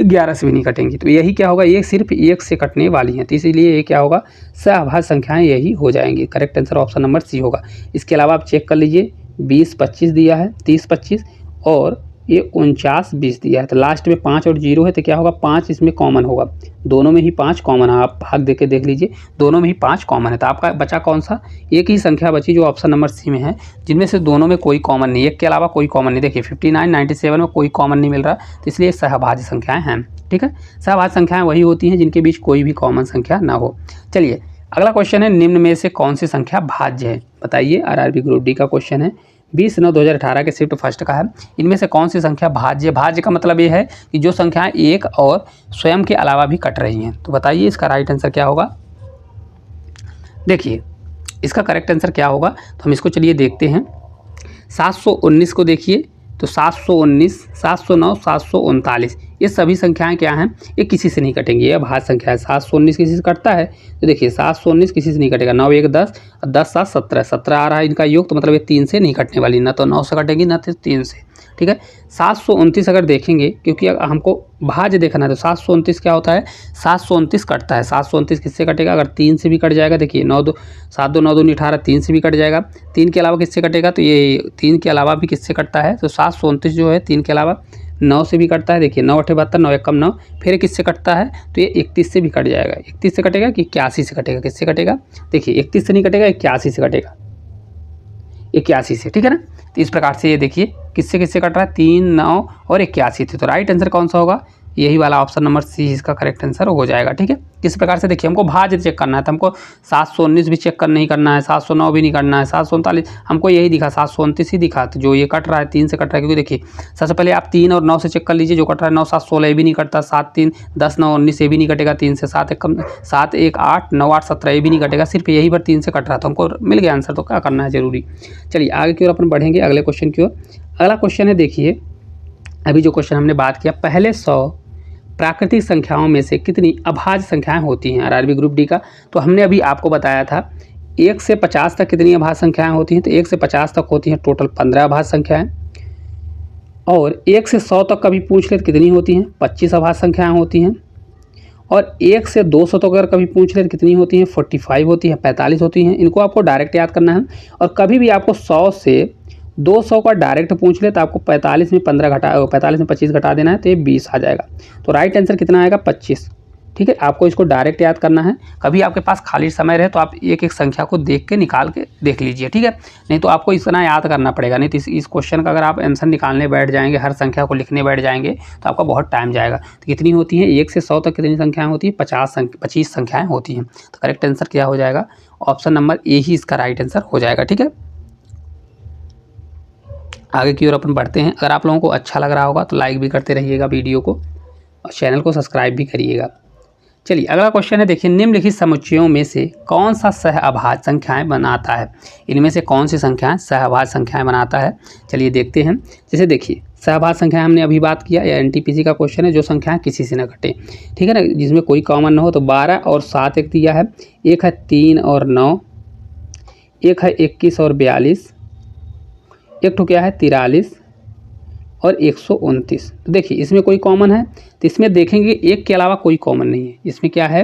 11 से भी नहीं कटेंगी, तो यही क्या होगा, ये सिर्फ 1 से कटने वाली हैं, तो इसीलिए ये क्या होगा, सहअभाज्य संख्याएं यही हो जाएंगी। Correct answer option number C होगा। इसके अलावा आप चेक कर लीजिए 20 25 दिया है, 30 25 और
ये 49 20 दिया है, तो लास्ट में 5 और 0 है, तो क्या होगा 5 इसमें कॉमन होगा, दोनों में ही 5 कॉमन है। आप भाग दे के देख लीजिए, दोनों में ही 5 कॉमन है, तो आपका बचा कौन सा, एक ही संख्या बची जो ऑप्शन नंबर सी में है, जिनमें से दोनों में कोई कॉमन नहीं, एक के अलावा कोई कॉमन नहीं। देखिए 59 97 में कोई कॉमन नहीं मिल रहा, तो इसलिए सहभाज्य संख्याएँ हैं। ठीक है, सहभाज्य संख्याएँ वही होती हैं जिनके बीच कोई भी कॉमन संख्या ना हो। चलिए अगला क्वेश्चन है, निम्न में से कौन सी संख्या भाज्य है, बताइए। आरआरबी ग्रुप डी का क्वेश्चन है, 20/9/2018 के शिफ्ट फर्स्ट का है। इनमें से कौन सी संख्या भाज्य, भाज्य का मतलब ये है कि जो संख्याएं एक और स्वयं के अलावा भी कट रही हैं। तो बताइए इसका राइट आंसर क्या होगा। देखिए इसका करेक्ट आंसर क्या होगा, तो हम इसको चलिए देखते हैं। 719 को देखिए, तो 719, 709, 739 ये सभी संख्याएं क्या हैं, ये किसी से नहीं कटेंगी, ये भाज्य संख्या है। 719 किसी से कटता है, तो देखिए 719 किसी से नहीं कटेगा, 9 1 10 और 10 7 17, 17 आ रहा है इनका योग, तो मतलब ये 3 से नहीं कटने वाली, ना तो 9 से कटेगी ना तो 3 से। ठीक है, 729 अगर देखेंगे, क्योंकि हमको भाज्य देखना है, तो 729 क्या होता है, 729 कटता है। 729 किससे कटेगा, अगर 3 से भी कट जाएगा, देखिए 9 2 7 2 9 2 18, 3 से भी कट जाएगा। 3 के अलावा किससे कटेगा, तो ये 3 के अलावा भी किससे कटता है, तो 729 जो है 3 के अलावा 9 से भी कटता है। देखिए 9 8 72, 9 1 कम 9, फिर किससे कटता है, तो ये 31 से भी कट जाएगा। 31 से कटेगा कि 81 से कटेगा, किससे कटेगा, देखिए 31 से नहीं कटेगा, 81 से कटेगा, 81 से। ठीक है ना, तो इस प्रकार से ये देखिए किससे किससे कट रहा है, 3 9 और 81 थे। तो राइट आंसर कौन सा होगा, यही वाला ऑप्शन नंबर सी इसका करेक्ट आंसर हो जाएगा। ठीक है, किस प्रकार से, देखिए हमको भाज्य चेक करना है, तो हमको 719 भी चेक नहीं करना है, 709 भी नहीं करना है, 739, हमको यही दिखा 729 ही दिखा, तो जो ये कट रहा है 3 से कट रहा है। क्योंकि देखिए सबसे पहले आप 3 और 9 से चेक कर लीजिए, जो कट रहा है 9 7 16 ये भी नहीं कटता, 7 3 10 9 19 ये भी नहीं कटेगा 3 से, 7 1 कम 7 1 8 9 8 17 ये भी नहीं कटेगा, सिर्फ यही पर 3 से कट रहा, तो हमको मिल गया आंसर। तो क्या करना है जरूरी। चलिए आगे की ओर अपन बढ़ेंगे, अगले क्वेश्चन की ओर। अगला क्वेश्चन है, देखिए अभी जो क्वेश्चन हमने बात किया, पहले 100 प्राकृतिक संख्याओं में से कितनी अभाज्य संख्याएं होती हैं, आरआरबी ग्रुप डी का। तो हमने अभी आपको बताया था 1 से 50 तक कितनी अभाज्य संख्याएं होती हैं, तो 1 से 50 तक होती हैं टोटल 15 अभाज्य संख्याएं, और 1 से 100 तक कभी पूछ ले तो कितनी होती हैं, 25 अभाज्य संख्याएं होती हैं, और 1 से 200 तक अगर कभी पूछ ले तो कितनी होती हैं, 45 होती हैं, 45 होती हैं। इनको आपको डायरेक्ट याद करना है, और कभी भी आपको 100 से 200 का डायरेक्ट पूछ ले तो आपको 45 में 15 घटा 45 में 25 घटा देना है, तो ये 20 आ जाएगा। तो राइट आंसर कितना आएगा, 25। ठीक है, आपको इसको डायरेक्ट याद करना है। कभी आपके पास खाली समय रहे तो आप एक एक संख्या को देख के निकाल के देख लीजिए। ठीक है, नहीं तो आपको इतना याद करना पड़ेगा, नहीं तो इस क्वेश्चन का अगर आप आंसर निकालने बैठ जाएंगे, हर संख्या को लिखने बैठ जाएंगे, तो आपका बहुत टाइम जाएगा। तो कितनी होती हैं, 1 से 100 तक कितनी संख्याएँ होती हैं, 25 संख्याएँ होती हैं। तो करेक्ट आंसर क्या हो जाएगा, ऑप्शन नंबर ए ही इसका राइट आंसर हो जाएगा। ठीक है, आगे की ओर अपन बढ़ते हैं। अगर आप लोगों को अच्छा लग रहा होगा तो लाइक भी करते रहिएगा वीडियो को, और चैनल को सब्सक्राइब भी करिएगा। चलिए अगला क्वेश्चन है, देखिए निम्नलिखित समुच्चयों में से कौन सा सहअभाज्य संख्याएं बनाता है, इनमें से कौन सी संख्याएं सहअभाज्य संख्याएं बनाता है। चलिए देखते हैं। जैसे देखिए सहअभाज्य संख्याएं हमने अभी बात किया, या एनटीपीसी का क्वेश्चन है, जो संख्याएं किसी से न घटे। ठीक है ना, जिसमें कोई कॉमन न हो। तो 12 और 7 एक दिया है, एक है 3 और 9, एक है 21 और 42, एक तो क्या है 43 और 129। तो देखिए इसमें कोई कॉमन है, तो इसमें देखेंगे एक के अलावा कोई कॉमन नहीं है। इसमें क्या है,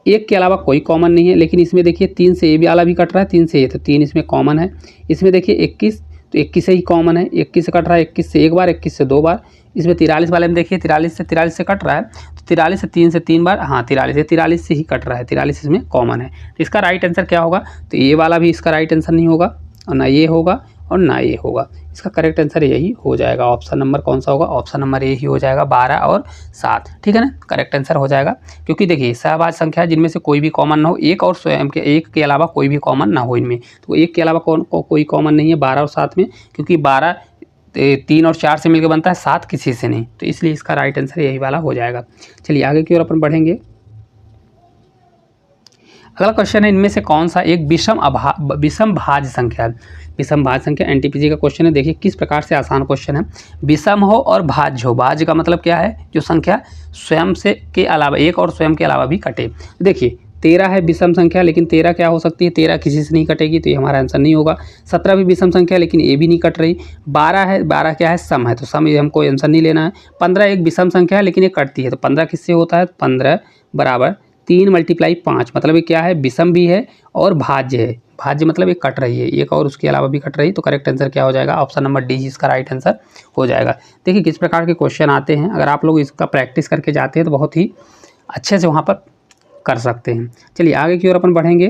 एक के अलावा कोई कॉमन नहीं है, लेकिन इसमें देखिए 3 से ये भी वाला भी कट रहा है, 3 से ये, तो 3 इसमें कॉमन है। इसमें देखिए 21, तो 21 से ही कॉमन है, 21 से कट रहा है, 21 से एक बार, 21 से 2 बार। इसमें 43 वाले में देखिए 43 से कट रहा है, तो 43 से 3 से 3 बार, हाँ 43 से ही कट रहा है, 43 इसमें कॉमन है। तो इसका राइट आंसर क्या होगा, तो ये वाला भी इसका राइट आंसर नहीं होगा, और ना ये होगा और ना ये होगा। इसका करेक्ट आंसर यही हो जाएगा। ऑप्शन नंबर कौन सा होगा, ऑप्शन नंबर ए ही हो जाएगा, 12 और 7। ठीक है ना, करेक्ट आंसर हो जाएगा। क्योंकि देखिए सहअभाज्य संख्या है जिनमें से कोई भी कॉमन ना हो, एक और स्वयं के एक के अलावा कोई भी कॉमन ना हो इनमें। तो एक के अलावा कोई कॉमन नहीं है 12 और 7 में, क्योंकि 12 3 और 4 से मिलकर बनता है, 7 किसी से नहीं, तो इसलिए इसका राइट आंसर यही वाला हो जाएगा। चलिए आगे की ओर अपन बढ़ेंगे। अगला क्वेश्चन है, इनमें से कौन सा एक विषम भाज्य संख्या है। विषम भाज्य संख्या एनटीपीसी का क्वेश्चन है। देखिए किस प्रकार से, आसान क्वेश्चन है। विषम हो और भाज्य हो, भाज्य का मतलब क्या है, जो संख्या स्वयं से के अलावा, एक और स्वयं के अलावा भी कटे। देखिए 13 है विषम संख्या, लेकिन 13 क्या हो सकती है, 13 किसी से नहीं कटेगी, तो ये हमारा आंसर नहीं होगा। 17 भी विषम संख्या, लेकिन ये भी नहीं कट रही। 12 है, 12 क्या है, सम है, तो सम ये हमको आंसर नहीं लेना है। 15 एक विषम संख्या है, लेकिन ये कटती है, तो 15 किससे होता है, 15 बराबर 3 × 5 मतलब ये क्या है, विषम भी है और भाज्य है। भाज्य मतलब ये कट रही है, एक और उसके अलावा भी कट रही है। तो करेक्ट आंसर क्या हो जाएगा, ऑप्शन नंबर डी इसका राइट आंसर हो जाएगा। देखिए किस प्रकार के क्वेश्चन आते हैं, अगर आप लोग इसका प्रैक्टिस करके जाते हैं तो बहुत ही अच्छे से वहाँ पर कर सकते हैं। चलिए आगे की ओर अपन बढ़ेंगे।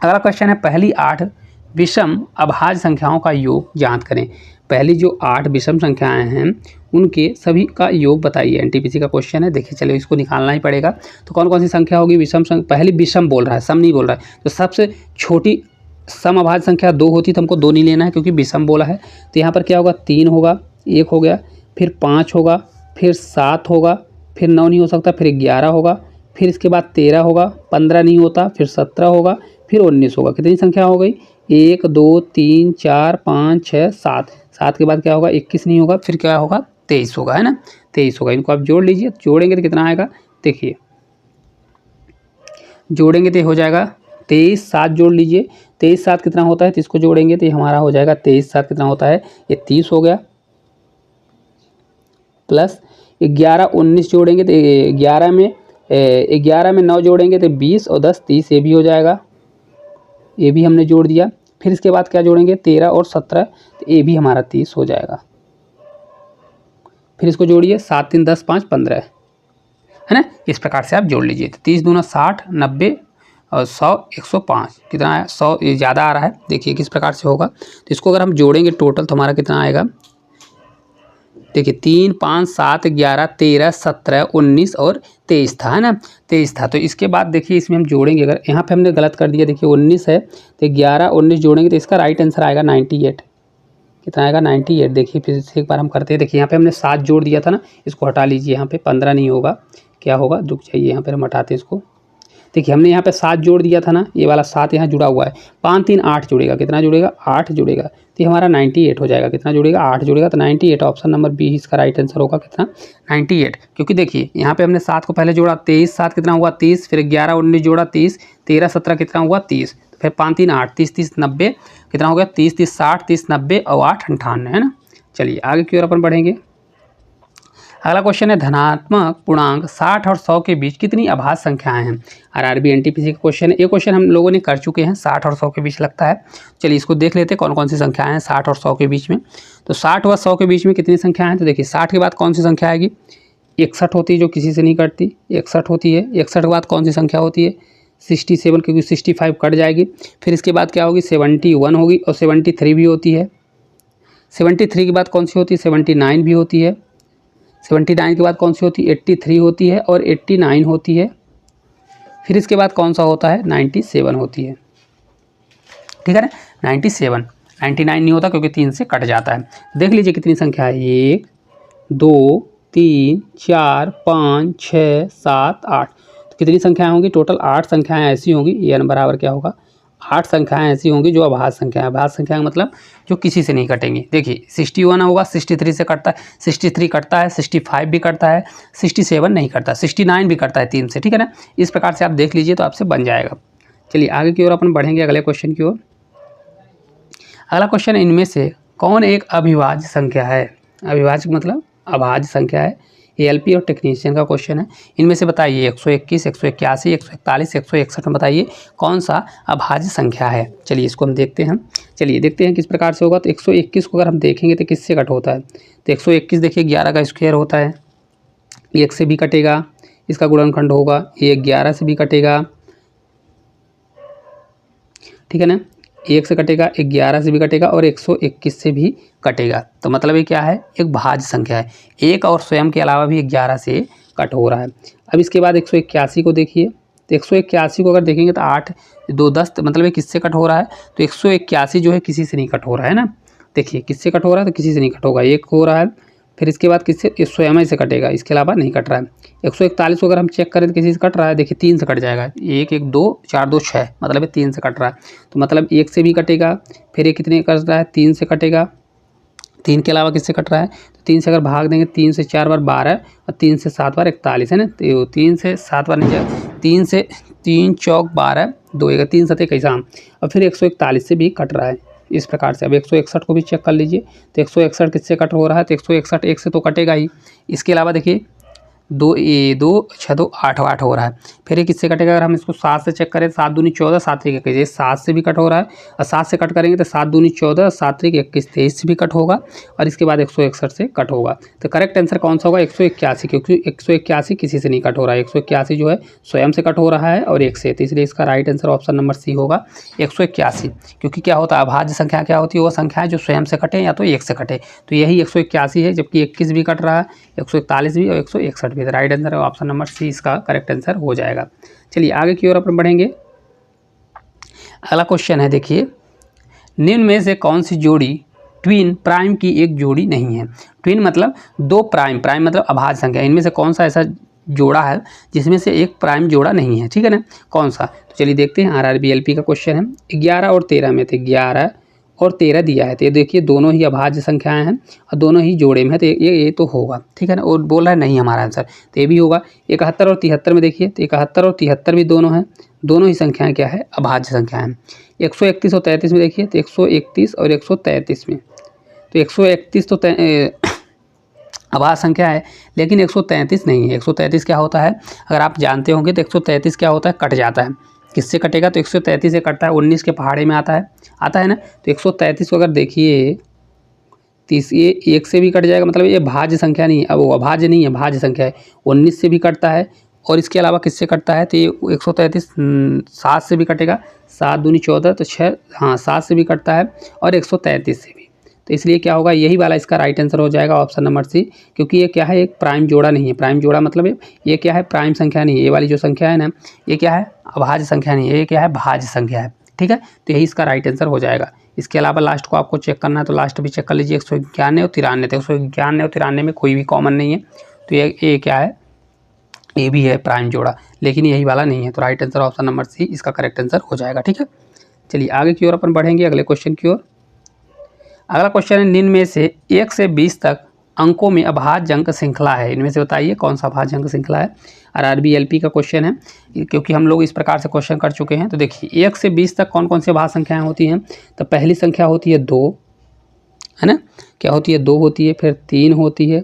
अगला क्वेश्चन है, पहली 8 विषम अभाज्य संख्याओं का योग ज्ञात करें। पहली जो 8 विषम संख्याएं हैं उनके सभी का योग बताइए। एनटीपीसी का क्वेश्चन है। देखिए चलिए इसको निकालना ही पड़ेगा। तो कौन कौन सी संख्या होगी विषम पहली विषम बोल रहा है, सम नहीं बोल रहा है। तो सबसे छोटी सम अभाज्य संख्या 2 होती, तो हमको 2 नहीं लेना है क्योंकि विषम बोला है। तो यहाँ पर क्या होगा, 3 होगा, 1 हो गया, फिर 5 होगा, फिर 7 होगा, फिर 9 नहीं हो सकता, फिर 11 होगा, फिर इसके बाद 13 होगा, 15 नहीं होता, फिर 17 होगा, फिर 19 होगा। कितनी संख्या हो गई, 1 2 3 4 5 6 7। 7 के बाद क्या होगा, 21 नहीं होगा, फिर क्या होगा, 23 होगा, है ना, 23 होगा। इनको आप जोड़ लीजिए, जोड़ेंगे तो कितना आएगा, देखिए जोड़ेंगे तो हो जाएगा 23, 7 जोड़ लीजिए, 23 7 कितना होता है, तो इसको जोड़ेंगे तो ये हमारा हो जाएगा 23 7 कितना होता है, ये 30 हो गया, प्लस 11 19 जोड़ेंगे तो 11 में 9 जोड़ेंगे तो 20 और 10 30, ये भी हो जाएगा, ये भी हमने जोड़ दिया। फिर इसके बाद क्या जोड़ेंगे, 13 और 17, तो ये भी हमारा 30 हो जाएगा। फिर इसको जोड़िए, 7 3 10 5 15, है ना, इस प्रकार से आप जोड़ लीजिए। तो 30 दूना 60, 90 और 100 105 कितना आया, 100 ये ज़्यादा आ रहा है। देखिए किस प्रकार से होगा। तो इसको अगर हम जोड़ेंगे टोटल तो हमारा कितना आएगा, देखिए 3 5 7 11 13 17 19 और 23 था, है ना, 23 था। तो इसके बाद देखिए इसमें हम जोड़ेंगे, अगर यहाँ पे हमने गलत कर दिया, देखिए 19 है तो 11 19 जोड़ेंगे तो इसका राइट आंसर आएगा 98। कितना आएगा, 98। देखिए फिर से एक बार हम करते हैं। देखिए यहाँ पे हमने 7 जोड़ दिया था ना, इसको हटा लीजिए, यहाँ पे 15 नहीं होगा, क्या होगा, रुक जाइए, यहाँ पर हम हटाते हैं इसको। देखिए हमने यहाँ पे 7 जोड़ दिया था ना, ये वाला 7 यहाँ जुड़ा हुआ है, 5 3 8 जुड़ेगा, कितना जुड़ेगा, 8 जुड़ेगा, तो ये हमारा 98 हो जाएगा। कितना जुड़ेगा, 8 जुड़ेगा, तो 98 ऑप्शन नंबर बी इसका राइट आंसर होगा। कितना, 98। क्योंकि देखिए यहाँ पे हमने 7 को पहले जोड़ा, 23 7 कितना हुआ 30, फिर 11 19 जोड़ा 30, 13 17 कितना हुआ 30, फिर 5 3 8 30 30 90 कितना हो गया, 30 30 60 30 90 और 8 98, है ना। चलिए आगे की ओर अपन बढ़ेंगे। अगला क्वेश्चन है, धनात्मक पूर्णांक 60 और 100 के बीच कितनी अभाज्य संख्याएं हैं। आरआरबी एनटीपीसी का क्वेश्चन है। ये क्वेश्चन हम लोगों ने कर चुके हैं, 60 और 100 के बीच लगता है। चलिए इसको देख लेते हैं कौन कौन सी संख्याएं हैं 60 और 100 के बीच में। तो 60 व 100 के बीच में कितनी संख्याएं हैं, तो देखिए 60 के बाद कौन सी संख्या आएगी, 61 होती है, जो किसी से नहीं कटती, 61 होती है। 61 के बाद कौन सी संख्या होती है, 67, क्योंकि 65 कट जाएगी। फिर इसके बाद क्या होगी, 71 होगी, और 73 भी होती है। 73 के बाद कौन सी होती है, 79 भी होती है। 79 के बाद कौन सी होती है, 83 होती है और 89 होती है। फिर इसके बाद कौन सा होता है, 97 होती है, ठीक है ना। 97, 99 नहीं होता क्योंकि 3 से कट जाता है। देख लीजिए कितनी संख्या है, 1 2 3 4 5 6 7 8। तो कितनी संख्याएं होंगी, टोटल 8 संख्याएं ऐसी होंगी, n बराबर क्या होगा, 8 संख्याएं ऐसी होंगी जो अभाज्य संख्याएं। अभाज्य संख्या मतलब जो किसी से नहीं कटेंगी। देखिए 61 होगा, 63 से कटता है, 63 कटता है, 65 भी कटता है, 67 नहीं कटता, 69 भी कटता है 3 से, ठीक है ना। इस प्रकार से आप देख लीजिए तो आपसे बन जाएगा। चलिए आगे की ओर अपन बढ़ेंगे अगले क्वेश्चन की ओर। अगला क्वेश्चन, इनमें से कौन एक अविभाज्य संख्या है। अविभाज्य मतलब अभाज्य संख्या है। एएलपी और टेक्नीशियन का क्वेश्चन है। इनमें से बताइए 121 181 141 161 में बताइए कौन सा अभाज्य संख्या है। चलिए इसको हम देखते हैं। चलिए देखते हैं किस प्रकार से होगा। तो 121 को अगर हम देखेंगे तो किससे कट होता है, तो 121 देखिए 11 का स्क्वायर होता है, 1 से भी कटेगा, इसका गुणनखंड होगा, ये 11 से भी कटेगा, ठीक है ना, 1 से कटेगा, 11 से भी कटेगा और 121 से भी कटेगा। तो मतलब ये क्या है, एक भाज्य संख्या है। 1 और स्वयं के अलावा भी 11 से कट हो रहा है। अब इसके बाद 181 को देखिए। तो 181 को अगर देखेंगे तो 8 2 10, मतलब ये किससे कट हो रहा है, तो 181 जो है किसी से नहीं कट हो रहा है ना। देखिए किससे कट हो रहा है, तो किसी से नहीं कट होगा, 1 हो रहा है। फिर इसके बाद किससे, ये स्वयं से कटेगा, इसके अलावा नहीं कट रहा है। 141 को अगर हम चेक करें तो किसी से कट रहा है, देखिए 3 से कट जाएगा, 1 1 2 4 2 6, मतलब ये 3 से कट रहा है। तो मतलब 1 से भी कटेगा, फिर ये कितने कट रहा है, 3 से कटेगा। 3 के अलावा किससे कट रहा है, तो 3 से अगर भाग देंगे, 3 से 4 बार 12 और 3 से 7 बार 41, है ना। तो 3 से 7 बार नहीं जाएगा, 3 से 3 चौक 12 2 1 3 7 कैसा, और फिर 141 से भी कट रहा है इस प्रकार से। अब 161 को भी चेक कर लीजिए। तो 161 किससे कट हो रहा है, तो 161 1 से तो कटेगा ही। इसके अलावा देखिए 2 6 2 8 8 हो रहा है। फिर ये किससे कटेगा, अगर हम इसको 7 से चेक करें, 7 दूनी 14, 7 3 21, 7 से भी कट हो रहा है, और 7 से कट करेंगे तो 7 दूनी 14, 7 3 21, 23 से भी कट होगा, और इसके बाद 161 से कट होगा। तो करेक्ट आंसर कौन सा होगा, 181, क्योंकि 181 किसी से नहीं कट हो रहा है, 181 जो है स्वयं से कट हो रहा है और 1 से, तो इसलिए इसका right answer option number C होगा 181। क्योंकि क्या होता है, अभाज्य संख्या क्या होती है, वो संख्या है जो स्वयं से कटे या तो 1 से कटे, तो यही 181 है, जबकि 21 भी कट रहा है, 141 भी और 161 भी। Right answer option number C इसका करेक्ट आंसर हो जाएगा। चलिए आगे की ओर अपन बढ़ेंगे। अगला क्वेश्चन है, देखिए, निम्न में से कौन सी जोड़ी ट्विन प्राइम की एक जोड़ी नहीं है। ट्विन मतलब 2 प्राइम, प्राइम मतलब अभाज्य संख्या, इनमें से कौन सा ऐसा जोड़ा है जिसमें से एक प्राइम जोड़ा नहीं है, ठीक है ना, कौन सा। तो चलिए देखते हैं, आरआरबी एलपी का क्वेश्चन है। 11 और 13 में थे, 11 और 13 दिया है, तो ये देखिए दोनों ही अभाज्य संख्याएं हैं और दोनों ही जोड़े में है, तो ये तो होगा, ठीक है ना। और बोल रहा है नहीं हमारा आंसर, तो ये भी होगा। 71 और 73 में देखिए, तो 71 और 73 भी दोनों हैं, दोनों ही संख्याएं क्या है, अभाज्य संख्याएं हैं। 131 और 33 में देखिए, तो 131 और 133 में, तो 131 तो अभाज्य संख्या है, लेकिन 133 नहीं है। 133 क्या होता है, अगर आप जानते होंगे तो 133 क्या होता है, कट जाता है। किससे कटेगा, तो 133 से कटता है, 19 के पहाड़े में आता है ना। तो 133 को अगर देखिए, 30 ये 1 से भी कट जाएगा, मतलब ये भाज्य संख्या नहीं है, अब वो अभाज्य नहीं है, भाज्य संख्या है। 19 से भी कटता है, और इसके अलावा किससे कटता है, तो ये 133 7 से भी कटेगा, 7 दूनी 14, तो 6, हाँ 7 से भी कटता है, और 133 से भी। तो इसलिए क्या होगा, यही वाला इसका राइट आंसर हो जाएगा ऑप्शन नंबर सी, क्योंकि ये क्या है, एक प्राइम जोड़ा नहीं है। प्राइम जोड़ा मतलब ये क्या है, प्राइम संख्या नहीं है, ये वाली जो संख्या है ना, ये क्या है, अभाज्य संख्या नहीं है, ये क्या है, भाज्य संख्या है, ठीक है। तो यही इसका राइट आंसर हो जाएगा। इसके अलावा लास्ट को आपको चेक करना है, तो लास्ट भी चेक कर लीजिए, 191 और 93 थे, 191 और 93 में कोई भी कॉमन नहीं है, तो ये क्या है, ये भी है प्राइम जोड़ा, लेकिन यही वाला नहीं है। तो right answer option number C इसका करेक्ट आंसर हो जाएगा, ठीक है। चलिए आगे की ओर अपन बढ़ेंगे, अगले क्वेश्चन की ओर। अगला क्वेश्चन है, निम्न में से 1 से 20 तक अंकों में अभाज्य अंक श्रृंखला है, इनमें से बताइए कौन सा अभाज्य अंक श्रृंखला है। आरआरबी एलपी का क्वेश्चन है, क्योंकि हम लोग इस प्रकार से क्वेश्चन कर चुके हैं। तो देखिए 1 से 20 तक कौन कौन सी अभाज्य संख्याएं होती हैं, तो पहली संख्या होती है 2, है ना, क्या होती है, 2 होती है, फिर 3 होती है,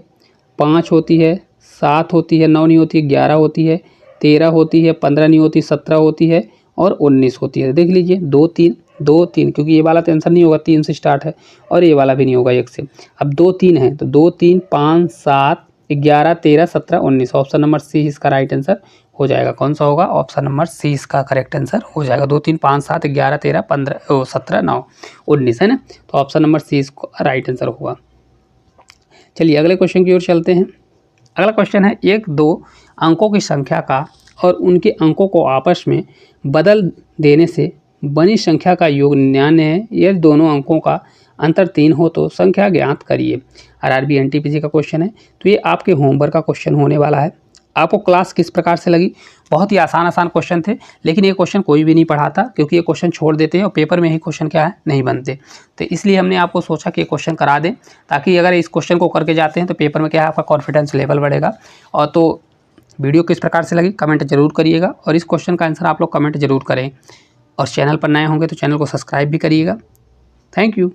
5 होती है, 7 होती है, 9 नहीं होती है, 11 होती है, 13 होती है, 15 नहीं होती, 17 होती है, और 19 होती है। देख लीजिए 2 3 2 3, क्योंकि ये वाला तो आंसर नहीं होगा, 3 से स्टार्ट है, और ये वाला भी नहीं होगा 1 से। अब 2 3 है, तो 2 3 5 7 11 13 17 19, ऑप्शन नंबर सी इसका राइट आंसर हो जाएगा। कौन सा होगा, ऑप्शन नंबर सी इसका करेक्ट आंसर हो जाएगा। 2 3 5 7 11 13 15 17 9 19 है ना, तो ऑप्शन नंबर सी इसका राइट आंसर होगा। चलिए अगले क्वेश्चन की ओर चलते हैं। अगला क्वेश्चन है, 1 2 अंकों की संख्या का और उनके अंकों को आपस में बदल देने से बनी संख्या का योग 99 है, यदि दोनों अंकों का अंतर 3 हो तो संख्या ज्ञात करिए। आरआरबी एनटीपीसी का क्वेश्चन है, तो ये आपके होमवर्क का क्वेश्चन होने वाला है। आपको क्लास किस प्रकार से लगी, बहुत ही आसान क्वेश्चन थे, लेकिन ये क्वेश्चन कोई भी नहीं पढ़ाता, क्योंकि ये क्वेश्चन छोड़ देते हैं और पेपर में ही क्वेश्चन क्या है, नहीं बनते। तो इसलिए हमने आपको सोचा कि ये क्वेश्चन करा दें, ताकि अगर इस क्वेश्चन को करके जाते हैं तो पेपर में क्या है, आपका कॉन्फिडेंस लेवल बढ़ेगा। और तो वीडियो किस प्रकार से लगी कमेंट जरूर करिएगा, और इस क्वेश्चन का आंसर आप लोग कमेंट जरूर करें, और चैनल पर नए होंगे तो चैनल को सब्सक्राइब भी करिएगा। Thank you.